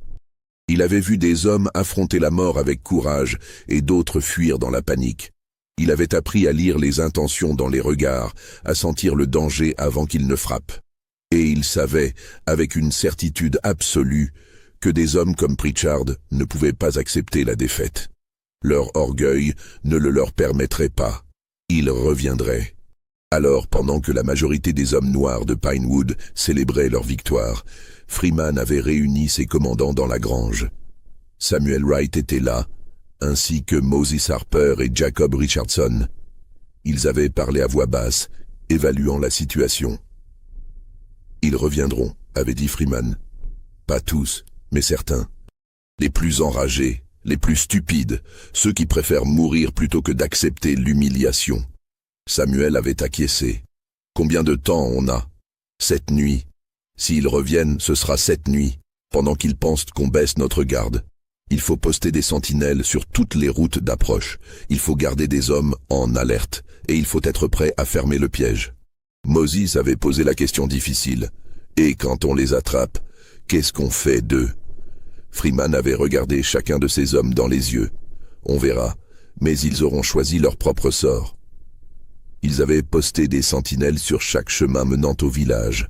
Il avait vu des hommes affronter la mort avec courage et d'autres fuir dans la panique. Il avait appris à lire les intentions dans les regards, à sentir le danger avant qu'il ne frappe. Et il savait, avec une certitude absolue, que des hommes comme Pritchard ne pouvaient pas accepter la défaite. Leur orgueil ne le leur permettrait pas. Ils reviendraient. Alors, pendant que la majorité des hommes noirs de Pinewood célébraient leur victoire, Freeman avait réuni ses commandants dans la grange. Samuel Wright était là, ainsi que Moses Harper et Jacob Richardson. Ils avaient parlé à voix basse, évaluant la situation. « Ils reviendront », avait dit Freeman. « Pas tous, mais certains. Les plus enragés, les plus stupides, ceux qui préfèrent mourir plutôt que d'accepter l'humiliation. » Samuel avait acquiescé. « Combien de temps on a? 7 nuits. S'ils reviennent, ce sera 7 nuits, pendant qu'ils pensent qu'on baisse notre garde. Il faut poster des sentinelles sur toutes les routes d'approche. Il faut garder des hommes en alerte, et il faut être prêt à fermer le piège. » Moses avait posé la question difficile. « Et quand on les attrape, qu'est-ce qu'on fait d'eux ?» Freeman avait regardé chacun de ses hommes dans les yeux. « On verra, mais ils auront choisi leur propre sort. » Ils avaient posté des sentinelles sur chaque chemin menant au village.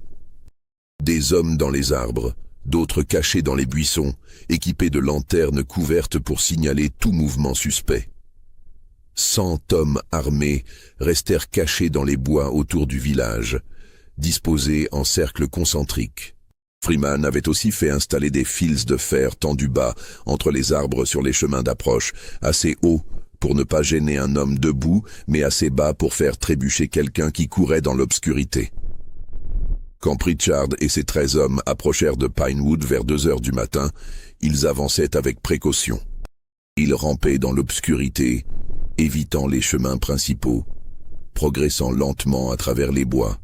Des hommes dans les arbres, d'autres cachés dans les buissons, équipés de lanternes couvertes pour signaler tout mouvement suspect. 100 hommes armés restèrent cachés dans les bois autour du village, disposés en cercle concentrique. Freeman avait aussi fait installer des fils de fer tendus bas entre les arbres sur les chemins d'approche, assez hauts pour ne pas gêner un homme debout, mais assez bas pour faire trébucher quelqu'un qui courait dans l'obscurité. Quand Pritchard et ses 13 hommes approchèrent de Pinewood vers 2 heures du matin, ils avançaient avec précaution. Ils rampaient dans l'obscurité, évitant les chemins principaux, progressant lentement à travers les bois.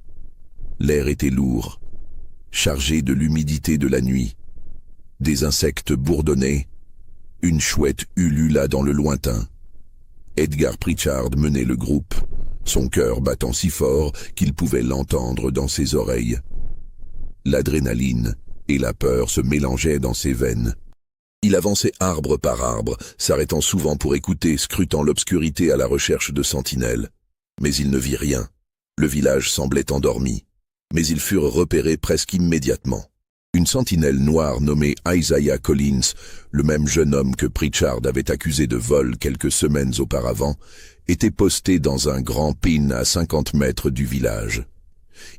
L'air était lourd, chargé de l'humidité de la nuit. Des insectes bourdonnaient, une chouette ulula dans le lointain. Edgar Pritchard menait le groupe, son cœur battant si fort qu'il pouvait l'entendre dans ses oreilles. L'adrénaline et la peur se mélangeaient dans ses veines. Il avançait arbre par arbre, s'arrêtant souvent pour écouter, scrutant l'obscurité à la recherche de sentinelles. Mais il ne vit rien. Le village semblait endormi. Mais ils furent repérés presque immédiatement. Une sentinelle noire nommée Isaiah Collins, le même jeune homme que Pritchard avait accusé de vol quelques semaines auparavant, était posté dans un grand pin à 50 mètres du village.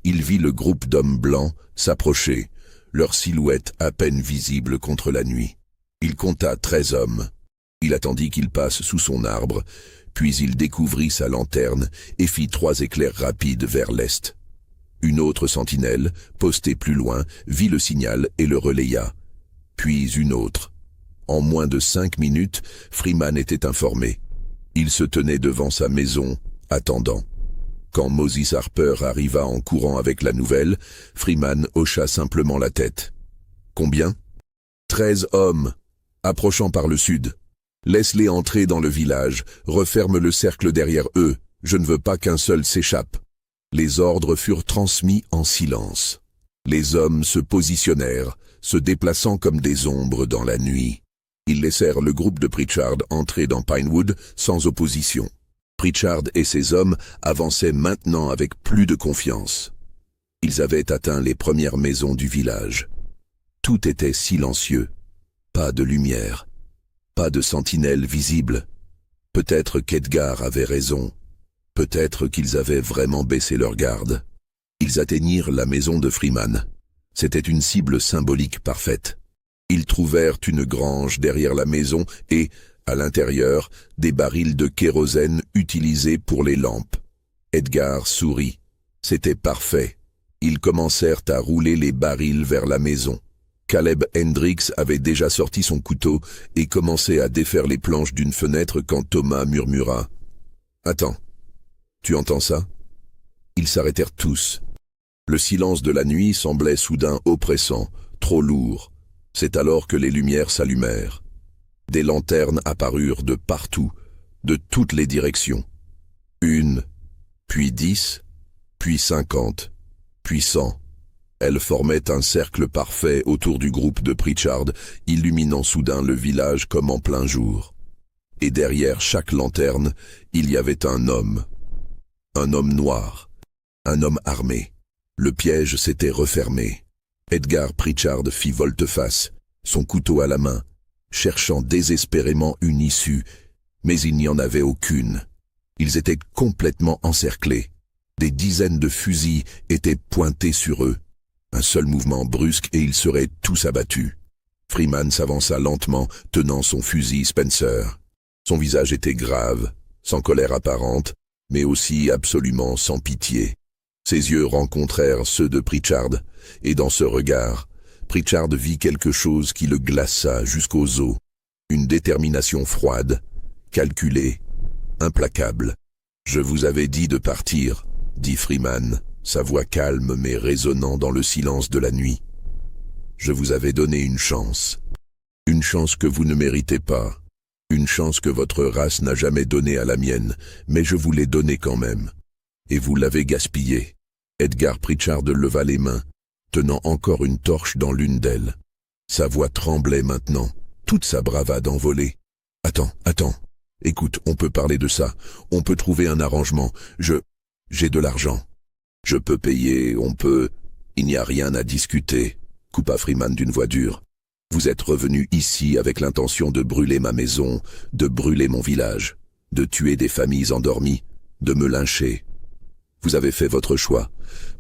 Il vit le groupe d'hommes blancs s'approcher, leur silhouette à peine visible contre la nuit. Il compta 13 hommes. Il attendit qu'il passe sous son arbre, puis il découvrit sa lanterne et fit 3 éclairs rapides vers l'est. Une autre sentinelle, postée plus loin, vit le signal et le relaya. Puis une autre. En moins de 5 minutes, Freeman était informé. Il se tenait devant sa maison, attendant. Quand Moses Harper arriva en courant avec la nouvelle, Freeman hocha simplement la tête. « Combien ?»« 13 hommes, approchant par le sud. Laisse-les entrer dans le village, referme le cercle derrière eux, je ne veux pas qu'un seul s'échappe. » Les ordres furent transmis en silence. Les hommes se positionnèrent, se déplaçant comme des ombres dans la nuit. Ils laissèrent le groupe de Pritchard entrer dans Pinewood sans opposition. Pritchard et ses hommes avançaient maintenant avec plus de confiance. Ils avaient atteint les premières maisons du village. Tout était silencieux. Pas de lumière. Pas de sentinelle visible. Peut-être qu'Edgar avait raison. Peut-être qu'ils avaient vraiment baissé leur garde. Ils atteignirent la maison de Freeman. C'était une cible symbolique parfaite. Ils trouvèrent une grange derrière la maison et, à l'intérieur, des barils de kérosène utilisés pour les lampes. Edgar sourit. C'était parfait. Ils commencèrent à rouler les barils vers la maison. Caleb Hendricks avait déjà sorti son couteau et commençait à défaire les planches d'une fenêtre quand Thomas murmura « Attends, tu entends ça ?» Ils s'arrêtèrent tous. Le silence de la nuit semblait soudain oppressant, trop lourd. C'est alors que les lumières s'allumèrent. Des lanternes apparurent de partout, de toutes les directions. 1, puis 10, puis 50, puis 100. Elles formaient un cercle parfait autour du groupe de Pritchard, illuminant soudain le village comme en plein jour. Et derrière chaque lanterne, il y avait un homme. Un homme noir. Un homme armé. Le piège s'était refermé. Edgar Pritchard fit volte-face, son couteau à la main, cherchant désespérément une issue, mais il n'y en avait aucune. Ils étaient complètement encerclés. Des dizaines de fusils étaient pointés sur eux. Un seul mouvement brusque et ils seraient tous abattus. Freeman s'avança lentement, tenant son fusil Spencer. Son visage était grave, sans colère apparente, mais aussi absolument sans pitié. Ses yeux rencontrèrent ceux de Pritchard, et dans ce regard, Pritchard vit quelque chose qui le glaça jusqu'aux os. Une détermination froide, calculée, implacable. « Je vous avais dit de partir », dit Freeman, sa voix calme mais résonnant dans le silence de la nuit. « Je vous avais donné une chance que vous ne méritez pas, une chance que votre race n'a jamais donnée à la mienne, mais je vous l'ai donnée quand même. Et vous l'avez gaspillée. » Edgar Pritchard leva les mains, tenant encore une torche dans l'une d'elles. Sa voix tremblait maintenant, toute sa bravade envolée. « Attends, écoute, on peut parler de ça, on peut trouver un arrangement, j'ai de l'argent. Je peux payer, on peut... » « Il n'y a rien à discuter, » coupa Freeman d'une voix dure. « Vous êtes revenu ici avec l'intention de brûler ma maison, de brûler mon village, de tuer des familles endormies, de me lyncher. Vous avez fait votre choix.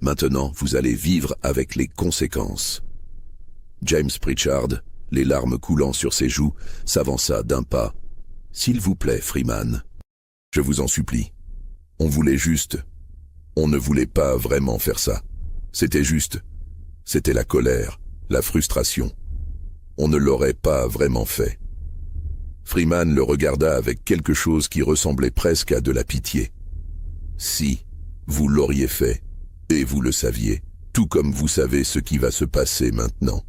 Maintenant, vous allez vivre avec les conséquences. » James Pritchard, les larmes coulant sur ses joues, s'avança d'un pas. « S'il vous plaît, Freeman, je vous en supplie. On voulait juste... On ne voulait pas vraiment faire ça. C'était juste... C'était la colère, la frustration. On ne l'aurait pas vraiment fait. » Freeman le regarda avec quelque chose qui ressemblait presque à de la pitié. « Si, vous l'auriez fait, et vous le saviez, tout comme vous savez ce qui va se passer maintenant. »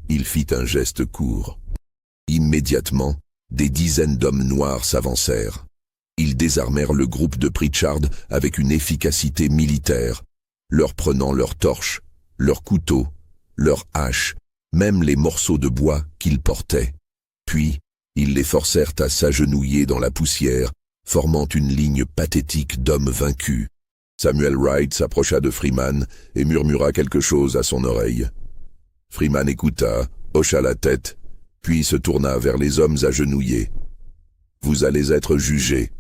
Il fit un geste court. Immédiatement, des dizaines d'hommes noirs s'avancèrent. Ils désarmèrent le groupe de Pritchard avec une efficacité militaire, leur prenant leurs torches, leurs couteaux, leurs haches, même les morceaux de bois qu'ils portaient. Puis, ils les forcèrent à s'agenouiller dans la poussière, formant une ligne pathétique d'hommes vaincus. Samuel Wright s'approcha de Freeman et murmura quelque chose à son oreille. Freeman écouta, hocha la tête, puis se tourna vers les hommes agenouillés. « Vous allez être jugés, »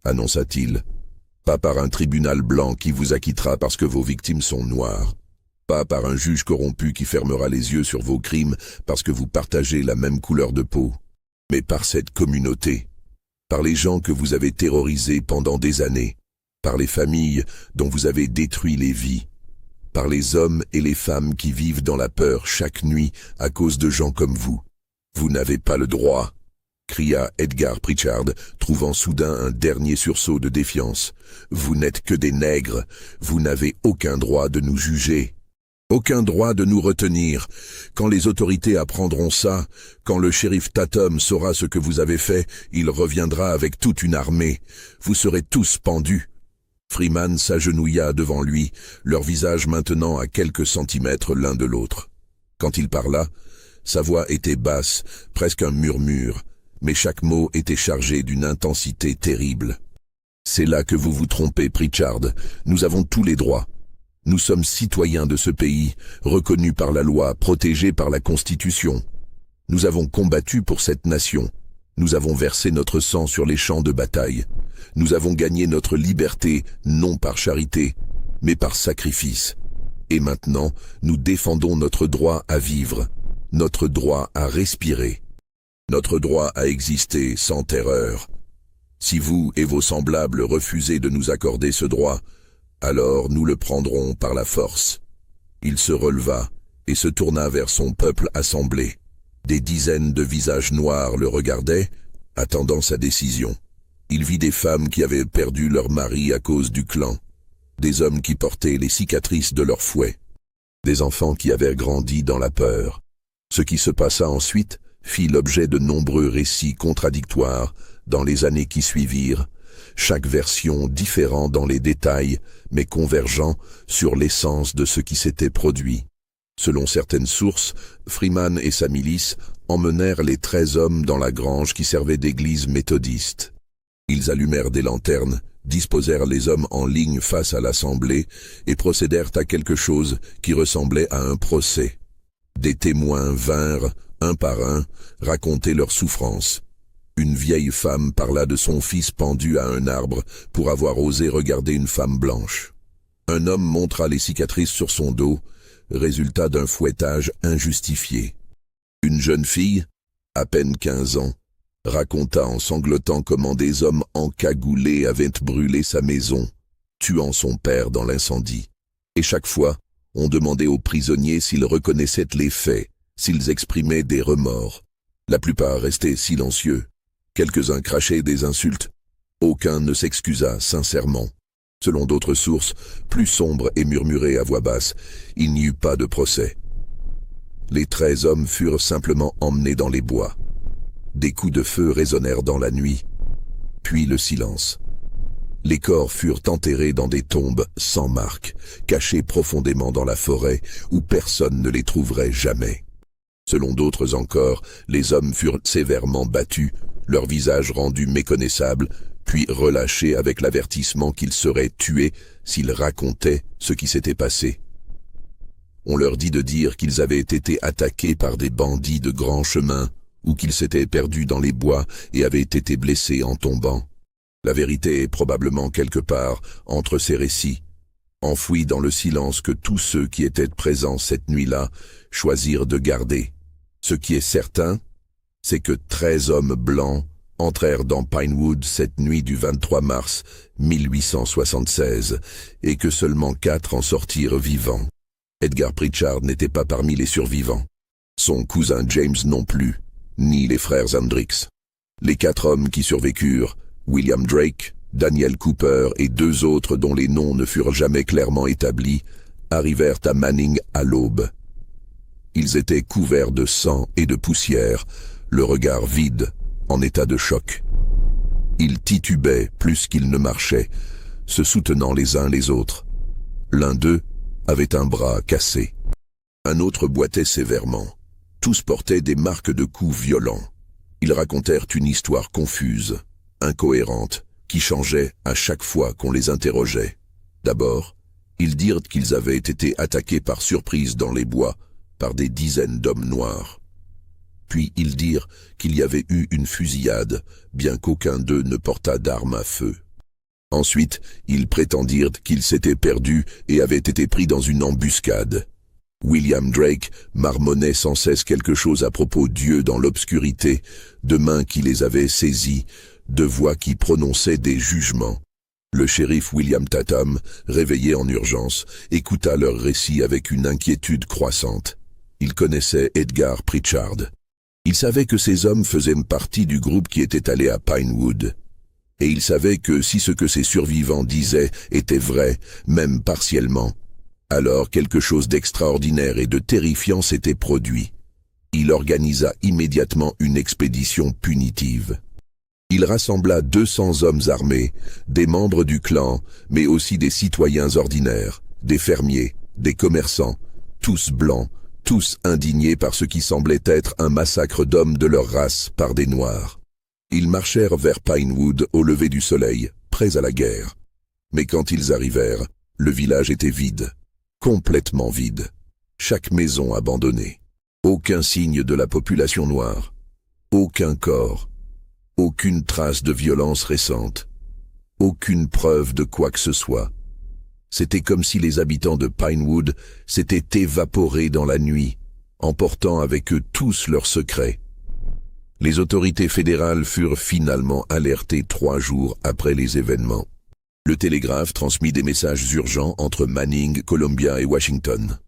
annonça-t-il. « Pas par un tribunal blanc qui vous acquittera parce que vos victimes sont noires. Pas par un juge corrompu qui fermera les yeux sur vos crimes parce que vous partagez la même couleur de peau. mais par cette communauté, par les gens que vous avez terrorisés pendant des années, par les familles dont vous avez détruit les vies, par les hommes et les femmes qui vivent dans la peur chaque nuit à cause de gens comme vous. Vous n'avez pas le droit, cria Edgar Pritchard, trouvant soudain un dernier sursaut de défiance. Vous n'êtes que des nègres, vous n'avez aucun droit de nous juger. Aucun droit de nous retenir. Quand les autorités apprendront ça, quand le shérif Tatum saura ce que vous avez fait, il reviendra avec toute une armée. Vous serez tous pendus. Freeman s'agenouilla devant lui, leur visage maintenant à quelques centimètres l'un de l'autre. Quand il parla, sa voix était basse, presque un murmure, mais chaque mot était chargé d'une intensité terrible. C'est là que vous vous trompez, Pritchard. Nous avons tous les droits. Nous sommes citoyens de ce pays, reconnus par la loi, protégés par la Constitution. Nous avons combattu pour cette nation. Nous avons versé notre sang sur les champs de bataille. Nous avons gagné notre liberté, non par charité, mais par sacrifice. Et maintenant, nous défendons notre droit à vivre, notre droit à respirer, notre droit à exister sans terreur. Si vous et vos semblables refusez de nous accorder ce droit, alors nous le prendrons par la force. Il se releva et se tourna vers son peuple assemblé. Des dizaines de visages noirs le regardaient, attendant sa décision. Il vit des femmes qui avaient perdu leur mari à cause du clan, des hommes qui portaient les cicatrices de leur fouet, des enfants qui avaient grandi dans la peur. Ce qui se passa ensuite fit l'objet de nombreux récits contradictoires dans les années qui suivirent, chaque version différent dans les détails, mais convergeant sur l'essence de ce qui s'était produit. Selon certaines sources, Freeman et sa milice emmenèrent les 13 hommes dans la grange qui servait d'église méthodiste. Ils allumèrent des lanternes, disposèrent les hommes en ligne face à l'assemblée et procédèrent à quelque chose qui ressemblait à un procès. Des témoins vinrent, un par un, raconter leurs souffrances. Une vieille femme parla de son fils pendu à un arbre pour avoir osé regarder une femme blanche. Un homme montra les cicatrices sur son dos, résultat d'un fouettage injustifié. Une jeune fille, à peine 15 ans, raconta en sanglotant comment des hommes encagoulés avaient brûlé sa maison, tuant son père dans l'incendie. Et chaque fois, on demandait aux prisonniers s'ils reconnaissaient les faits, s'ils exprimaient des remords. La plupart restaient silencieux. Quelques-uns crachaient des insultes. Aucun ne s'excusa sincèrement. Selon d'autres sources, plus sombres et murmurées à voix basse, il n'y eut pas de procès. Les 13 hommes furent simplement emmenés dans les bois. Des coups de feu résonnèrent dans la nuit, puis le silence. Les corps furent enterrés dans des tombes sans marque, cachés profondément dans la forêt où personne ne les trouverait jamais. Selon d'autres encore, les hommes furent sévèrement battus, leurs visages rendus méconnaissables, puis relâchés avec l'avertissement qu'ils seraient tués s'ils racontaient ce qui s'était passé. On leur dit de dire qu'ils avaient été attaqués par des bandits de grand chemin, ou qu'ils s'étaient perdus dans les bois et avaient été blessés en tombant. La vérité est probablement quelque part entre ces récits, enfouie dans le silence que tous ceux qui étaient présents cette nuit-là choisirent de garder. Ce qui est certain, c'est que 13 hommes blancs entrèrent dans Pinewood cette nuit du 23 mars 1876 et que seulement 4 en sortirent vivants. Edgar Pritchard n'était pas parmi les survivants. Son cousin James non plus, ni les frères Hendricks. Les 4 hommes qui survécurent, William Drake, Daniel Cooper et 2 autres dont les noms ne furent jamais clairement établis, arrivèrent à Manning à l'aube. Ils étaient couverts de sang et de poussière, le regard vide, en état de choc. Ils titubaient plus qu'ils ne marchaient, se soutenant les uns les autres. L'un d'eux avait un bras cassé. Un autre boitait sévèrement. Tous portaient des marques de coups violents. Ils racontèrent une histoire confuse, incohérente, qui changeait à chaque fois qu'on les interrogeait. D'abord, ils dirent qu'ils avaient été attaqués par surprise dans les bois par des dizaines d'hommes noirs. Puis ils dirent qu'il y avait eu une fusillade, bien qu'aucun d'eux ne portât d'arme à feu. Ensuite, ils prétendirent qu'ils s'étaient perdus et avaient été pris dans une embuscade. William Drake marmonnait sans cesse quelque chose à propos d'yeux dans l'obscurité, de mains qui les avaient saisis, de voix qui prononçaient des jugements. Le shérif William Tatum, réveillé en urgence, écouta leur récit avec une inquiétude croissante. Il connaissait Edgar Pritchard. Il savait que ces hommes faisaient partie du groupe qui était allé à Pinewood. Et il savait que si ce que ces survivants disaient était vrai, même partiellement, alors quelque chose d'extraordinaire et de terrifiant s'était produit. Il organisa immédiatement une expédition punitive. Il rassembla 200 hommes armés, des membres du clan, mais aussi des citoyens ordinaires, des fermiers, des commerçants, tous blancs, tous indignés par ce qui semblait être un massacre d'hommes de leur race par des Noirs. Ils marchèrent vers Pinewood au lever du soleil, prêts à la guerre. Mais quand ils arrivèrent, le village était vide, complètement vide. Chaque maison abandonnée. Aucun signe de la population noire. Aucun corps. Aucune trace de violence récente. Aucune preuve de quoi que ce soit. C'était comme si les habitants de Pinewood s'étaient évaporés dans la nuit, emportant avec eux tous leurs secrets. Les autorités fédérales furent finalement alertées 3 jours après les événements. Le télégraphe transmit des messages urgents entre Manning, Columbia et Washington.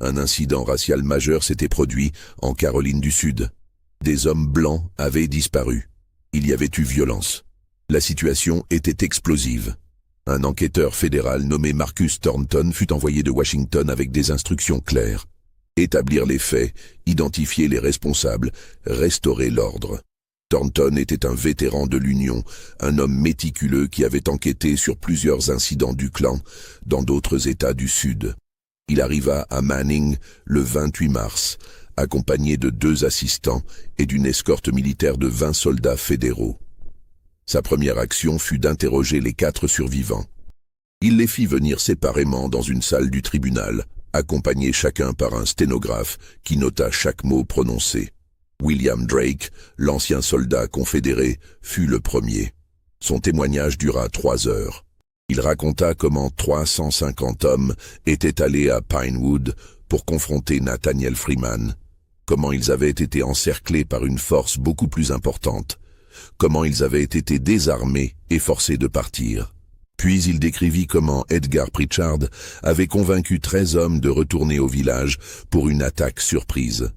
Un incident racial majeur s'était produit en Caroline du Sud. Des hommes blancs avaient disparu. Il y avait eu violence. La situation était explosive. Un enquêteur fédéral nommé Marcus Thornton fut envoyé de Washington avec des instructions claires. Établir les faits, identifier les responsables, restaurer l'ordre. Thornton était un vétéran de l'Union, un homme méticuleux qui avait enquêté sur plusieurs incidents du clan dans d'autres États du Sud. Il arriva à Manning le 28 mars, accompagné de 2 assistants et d'une escorte militaire de 20 soldats fédéraux. Sa première action fut d'interroger les 4 survivants. Il les fit venir séparément dans une salle du tribunal, accompagnés chacun par un sténographe qui nota chaque mot prononcé. William Drake, l'ancien soldat confédéré, fut le premier. Son témoignage dura 3 heures. Il raconta comment 350 hommes étaient allés à Pinewood pour confronter Nathaniel Freeman, comment ils avaient été encerclés par une force beaucoup plus importante, comment ils avaient été désarmés et forcés de partir. Puis il décrivit comment Edgar Pritchard avait convaincu 13 hommes de retourner au village pour une attaque surprise.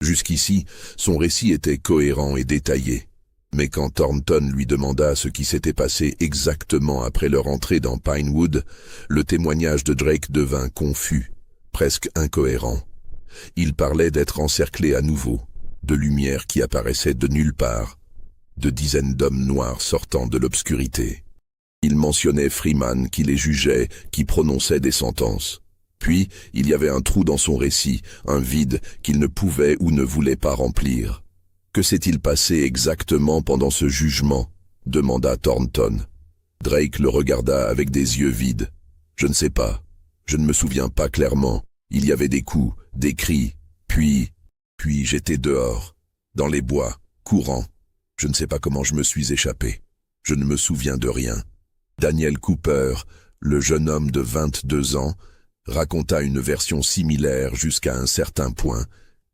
Jusqu'ici, son récit était cohérent et détaillé. Mais quand Thornton lui demanda ce qui s'était passé exactement après leur entrée dans Pinewood, le témoignage de Drake devint confus, presque incohérent. Il parlait d'être encerclé à nouveau, de lumière qui apparaissait de nulle part, de dizaines d'hommes noirs sortant de l'obscurité. Il mentionnait Freeman qui les jugeait, qui prononçait des sentences. Puis, il y avait un trou dans son récit, un vide qu'il ne pouvait ou ne voulait pas remplir. « Que s'est-il passé exactement pendant ce jugement ?» demanda Thornton. Drake le regarda avec des yeux vides. « Je ne sais pas. Je ne me souviens pas clairement. Il y avait des coups, des cris, puis j'étais dehors, dans les bois, courant. Je ne sais pas comment je me suis échappé. Je ne me souviens de rien. » Daniel Cooper, le jeune homme de 22 ans, raconta une version similaire jusqu'à un certain point,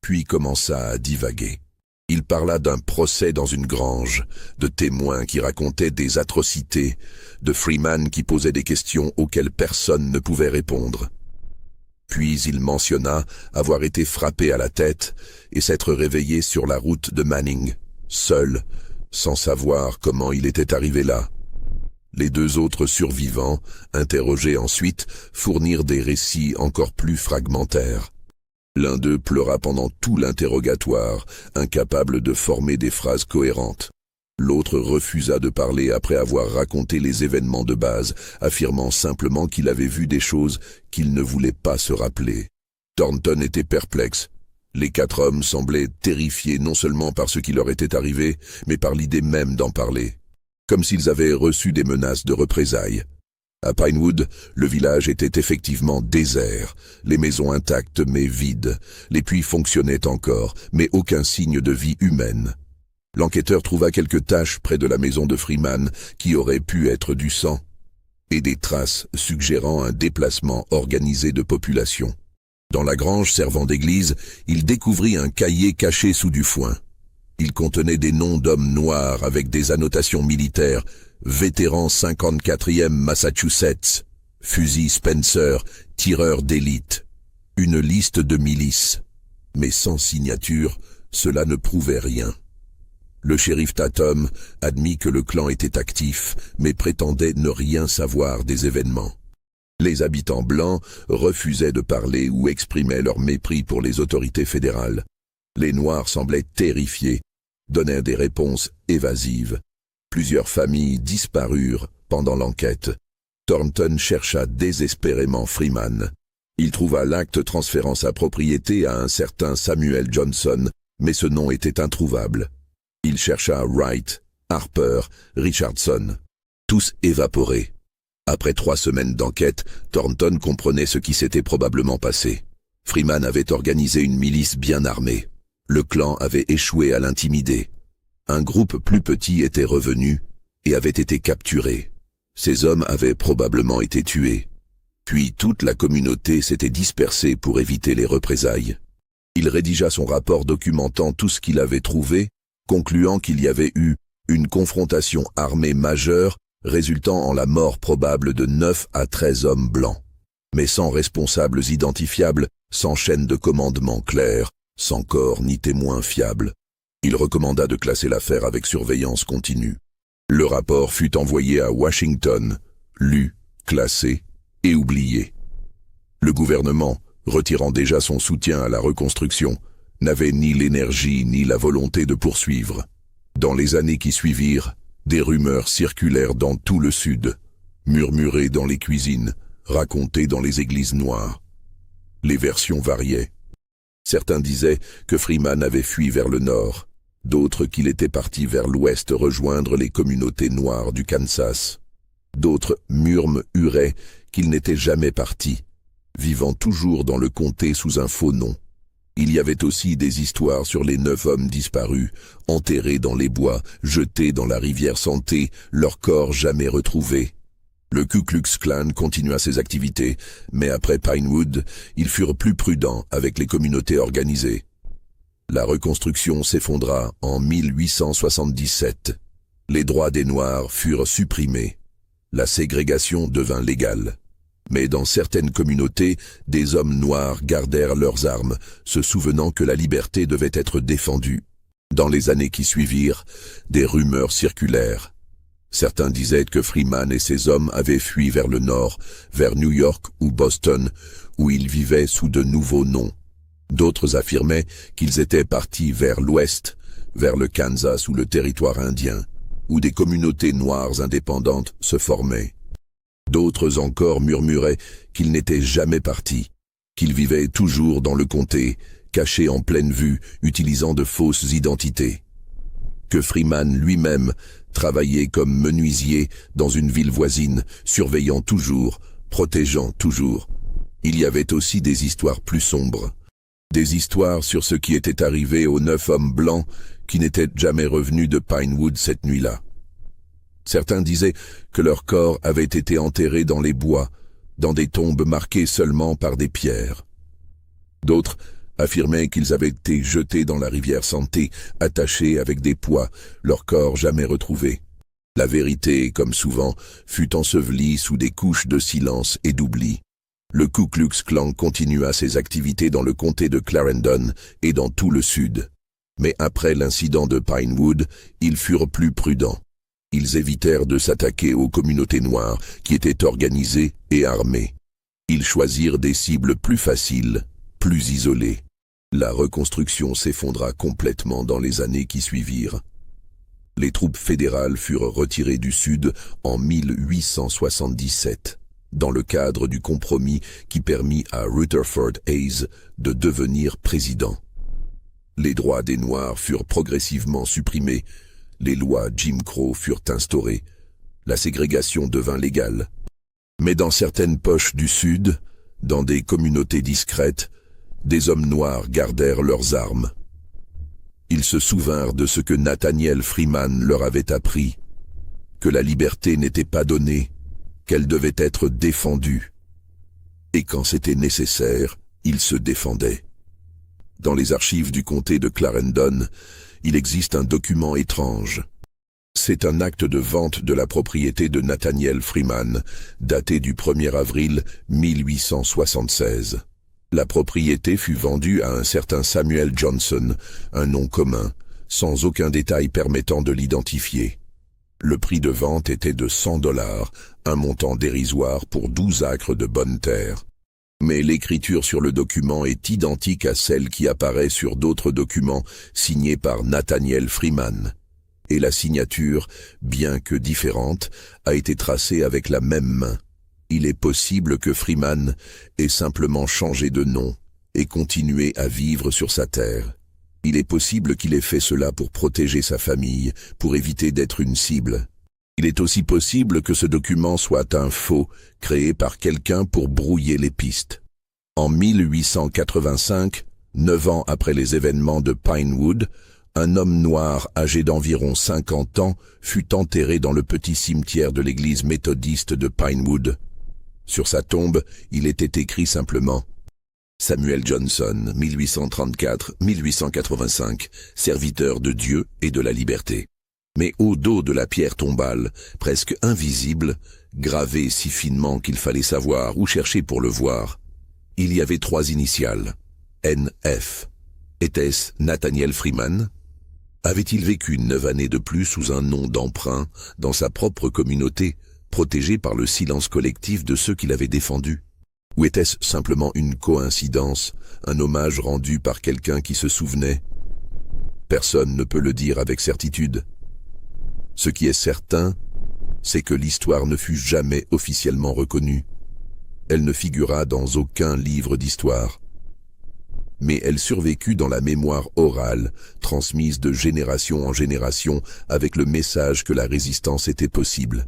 puis commença à divaguer. Il parla d'un procès dans une grange, de témoins qui racontaient des atrocités, de Freeman qui posait des questions auxquelles personne ne pouvait répondre. Puis il mentionna avoir été frappé à la tête et s'être réveillé sur la route de Manning, seul, sans savoir comment il était arrivé là. Les 2 autres survivants, interrogés ensuite, fournirent des récits encore plus fragmentaires. L'un d'eux pleura pendant tout l'interrogatoire, incapable de former des phrases cohérentes. L'autre refusa de parler après avoir raconté les événements de base, affirmant simplement qu'il avait vu des choses qu'il ne voulait pas se rappeler. Thornton était perplexe. Les 4 hommes semblaient terrifiés non seulement par ce qui leur était arrivé, mais par l'idée même d'en parler, comme s'ils avaient reçu des menaces de représailles. À Pinewood, le village était effectivement désert, les maisons intactes mais vides, les puits fonctionnaient encore, mais aucun signe de vie humaine. L'enquêteur trouva quelques taches près de la maison de Freeman qui auraient pu être du sang, et des traces suggérant un déplacement organisé de population. Dans la grange servant d'église, il découvrit un cahier caché sous du foin. Il contenait des noms d'hommes noirs avec des annotations militaires, vétéran 54e Massachusetts, fusil Spencer, tireur d'élite. Une liste de milices. Mais sans signature, cela ne prouvait rien. Le shérif Tatum admit que le clan était actif, mais prétendait ne rien savoir des événements. Les habitants blancs refusaient de parler ou exprimaient leur mépris pour les autorités fédérales. Les Noirs semblaient terrifiés, donnaient des réponses évasives. Plusieurs familles disparurent pendant l'enquête. Thornton chercha désespérément Freeman. Il trouva l'acte transférant sa propriété à un certain Samuel Johnson, mais ce nom était introuvable. Il chercha Wright, Harper, Richardson. Tous évaporés. Après 3 semaines d'enquête, Thornton comprenait ce qui s'était probablement passé. Freeman avait organisé une milice bien armée. Le clan avait échoué à l'intimider. Un groupe plus petit était revenu et avait été capturé. Ces hommes avaient probablement été tués. Puis toute la communauté s'était dispersée pour éviter les représailles. Il rédigea son rapport documentant tout ce qu'il avait trouvé, concluant qu'il y avait eu une confrontation armée majeure résultant en la mort probable de 9 à 13 hommes blancs, mais sans responsables identifiables, sans chaîne de commandement claire, sans corps ni témoins fiables. Il recommanda de classer l'affaire avec surveillance continue. Le rapport fut envoyé à Washington, lu, classé et oublié. Le gouvernement, retirant déjà son soutien à la reconstruction, n'avait ni l'énergie ni la volonté de poursuivre. Dans les années qui suivirent, des rumeurs circulèrent dans tout le Sud, murmurées dans les cuisines, racontées dans les églises noires. Les versions variaient. Certains disaient que Freeman avait fui vers le nord, d'autres qu'il était parti vers l'ouest rejoindre les communautés noires du Kansas. D'autres murmuraient qu'il n'était jamais parti, vivant toujours dans le comté sous un faux nom. Il y avait aussi des histoires sur les 9 hommes disparus, enterrés dans les bois, jetés dans la rivière Santé, leurs corps jamais retrouvés. Le Ku Klux Klan continua ses activités, mais après Pinewood, ils furent plus prudents avec les communautés organisées. La reconstruction s'effondra en 1877. Les droits des Noirs furent supprimés. La ségrégation devint légale. Mais dans certaines communautés, des hommes noirs gardèrent leurs armes, se souvenant que la liberté devait être défendue. Dans les années qui suivirent, des rumeurs circulèrent. Certains disaient que Freeman et ses hommes avaient fui vers le nord, vers New York ou Boston, où ils vivaient sous de nouveaux noms. D'autres affirmaient qu'ils étaient partis vers l'ouest, vers le Kansas ou le territoire indien, où des communautés noires indépendantes se formaient. D'autres encore murmuraient qu'il n'était jamais parti, qu'il vivait toujours dans le comté, caché en pleine vue, utilisant de fausses identités. Que Freeman lui-même travaillait comme menuisier dans une ville voisine, surveillant toujours, protégeant toujours. Il y avait aussi des histoires plus sombres. Des histoires sur ce qui était arrivé aux 9 hommes blancs qui n'étaient jamais revenus de Pinewood cette nuit-là. Certains disaient que leurs corps avaient été enterrés dans les bois, dans des tombes marquées seulement par des pierres. D'autres affirmaient qu'ils avaient été jetés dans la rivière Santé, attachés avec des poids, leurs corps jamais retrouvés. La vérité, comme souvent, fut ensevelie sous des couches de silence et d'oubli. Le Ku Klux Klan continua ses activités dans le comté de Clarendon et dans tout le Sud. Mais après l'incident de Pinewood, ils furent plus prudents. Ils évitèrent de s'attaquer aux communautés noires qui étaient organisées et armées. Ils choisirent des cibles plus faciles, plus isolées. La reconstruction s'effondra complètement dans les années qui suivirent. Les troupes fédérales furent retirées du Sud en 1877, dans le cadre du compromis qui permit à Rutherford Hayes de devenir président. Les droits des Noirs furent progressivement supprimés. Les lois Jim Crow furent instaurées, la ségrégation devint légale. Mais dans certaines poches du Sud, dans des communautés discrètes, des hommes noirs gardèrent leurs armes. Ils se souvinrent de ce que Nathaniel Freeman leur avait appris, que la liberté n'était pas donnée, qu'elle devait être défendue. Et quand c'était nécessaire, Il se défendait. Dans les archives du comté de Clarendon, il existe un document étrange. C'est un acte de vente de la propriété de Nathaniel Freeman, daté du 1er avril 1876. La propriété fut vendue à un certain Samuel Johnson, un nom commun, sans aucun détail permettant de l'identifier. Le prix de vente était de $100, un montant dérisoire pour 12 acres de bonne terre. Mais l'écriture sur le document est identique à celle qui apparaît sur d'autres documents signés par Nathaniel Freeman. Et la signature, bien que différente, a été tracée avec la même main. Il est possible que Freeman ait simplement changé de nom et continué à vivre sur sa terre. Il est possible qu'il ait fait cela pour protéger sa famille, pour éviter d'être une cible. Il est aussi possible que ce document soit un faux, créé par quelqu'un pour brouiller les pistes. En 1885, 9 ans après les événements de Pinewood, un homme noir âgé d'environ 50 ans fut enterré dans le petit cimetière de l'église méthodiste de Pinewood. Sur sa tombe, il était écrit simplement Samuel Johnson, 1834-1885, serviteur de Dieu et de la liberté. Mais au dos de la pierre tombale, presque invisible, gravée si finement qu'il fallait savoir où chercher pour le voir, il y avait 3 initiales. NF. Était-ce Nathaniel Freeman? Avait-il vécu 9 années de plus sous un nom d'emprunt, dans sa propre communauté, protégé par le silence collectif de ceux qui l'avaient défendu? Ou était-ce simplement une coïncidence, un hommage rendu par quelqu'un qui se souvenait? Personne ne peut le dire avec certitude. Ce qui est certain, c'est que l'histoire ne fut jamais officiellement reconnue. Elle ne figura dans aucun livre d'histoire. Mais elle survécut dans la mémoire orale, transmise de génération en génération avec le message que la résistance était possible.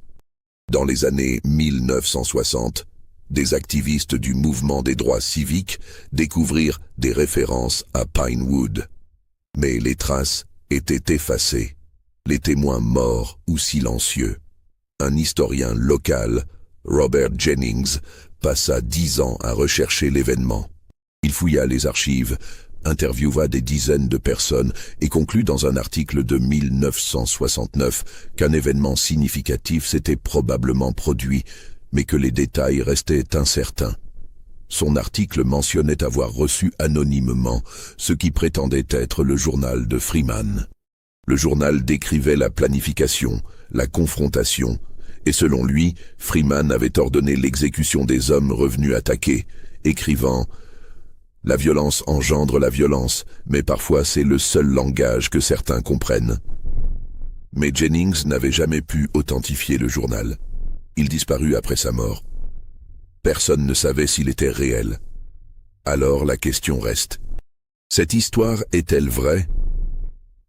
Dans les années 1960, des activistes du mouvement des droits civiques découvrirent des références à Pinewood. Mais les traces étaient effacées, les témoins morts ou silencieux. Un historien local, Robert Jennings, passa 10 ans à rechercher l'événement. Il fouilla les archives, interviewa des dizaines de personnes et conclut dans un article de 1969 qu'un événement significatif s'était probablement produit, mais que les détails restaient incertains. Son article mentionnait avoir reçu anonymement ce qui prétendait être le journal de Freeman. Le journal décrivait la planification, la confrontation, et selon lui, Freeman avait ordonné l'exécution des hommes revenus attaquer, écrivant « La violence engendre la violence, mais parfois c'est le seul langage que certains comprennent. » Mais Jennings n'avait jamais pu authentifier le journal. Il disparut après sa mort. Personne ne savait s'il était réel. Alors la question reste. Cette histoire est-elle vraie?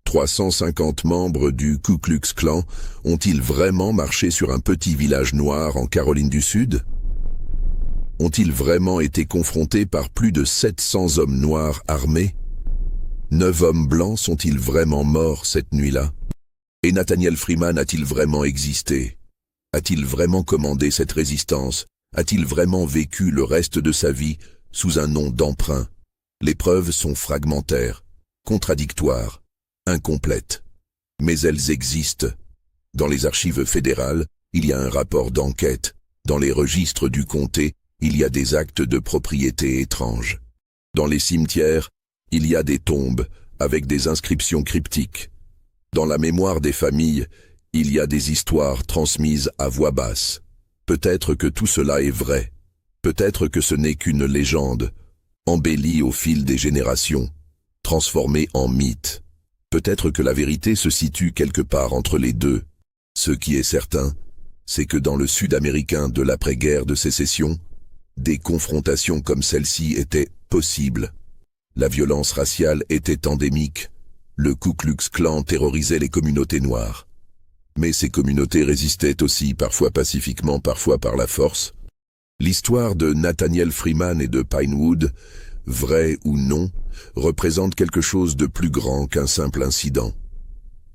350 membres du Ku Klux Klan ont-ils vraiment marché sur un petit village noir en Caroline du Sud? Ont-ils vraiment été confrontés par plus de 700 hommes noirs armés? 9 hommes blancs sont-ils vraiment morts cette nuit-là? Et Nathaniel Freeman a-t-il vraiment existé? A-t-il vraiment commandé cette résistance? A-t-il vraiment vécu le reste de sa vie sous un nom d'emprunt? Les preuves sont fragmentaires, contradictoires, incomplètes. Mais elles existent. Dans les archives fédérales, il y a un rapport d'enquête. Dans les registres du comté, il y a des actes de propriété étranges. Dans les cimetières, il y a des tombes avec des inscriptions cryptiques. Dans la mémoire des familles, il y a des histoires transmises à voix basse. Peut-être que tout cela est vrai. Peut-être que ce n'est qu'une légende, embellie au fil des générations, transformée en mythe. Peut-être que la vérité se situe quelque part entre les deux. Ce qui est certain, c'est que dans le Sud-américain de l'après-guerre de sécession, des confrontations comme celle-ci étaient possibles. La violence raciale était endémique. Le Ku Klux Klan terrorisait les communautés noires. Mais ces communautés résistaient aussi, parfois pacifiquement, parfois par la force. L'histoire de Nathaniel Freeman et de Pinewood, vraie ou non, représente quelque chose de plus grand qu'un simple incident.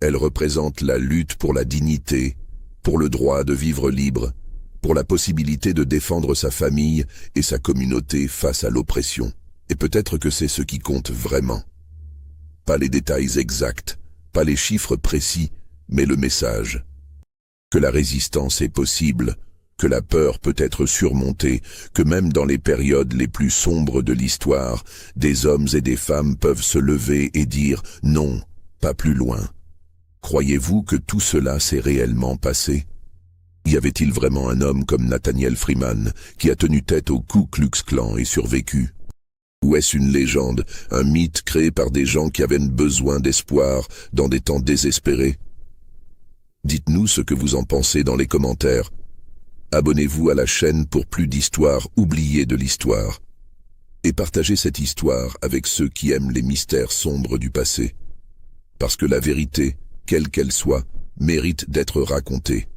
Elle représente la lutte pour la dignité, pour le droit de vivre libre, pour la possibilité de défendre sa famille et sa communauté face à l'oppression. Et peut-être que c'est ce qui compte vraiment. Pas les détails exacts, pas les chiffres précis, mais le message. Que la résistance est possible, que la peur peut être surmontée, que même dans les périodes les plus sombres de l'histoire, des hommes et des femmes peuvent se lever et dire « non, pas plus loin ». Croyez-vous que tout cela s'est réellement passé? Y avait-il vraiment un homme comme Nathaniel Freeman qui a tenu tête au Ku Klux Klan et survécu? Ou est-ce une légende, un mythe créé par des gens qui avaient besoin d'espoir dans des temps désespérés? Dites-nous ce que vous en pensez dans les commentaires. Abonnez-vous à la chaîne pour plus d'histoires oubliées de l'histoire. Et partagez cette histoire avec ceux qui aiment les mystères sombres du passé. Parce que la vérité, quelle qu'elle soit, mérite d'être racontée.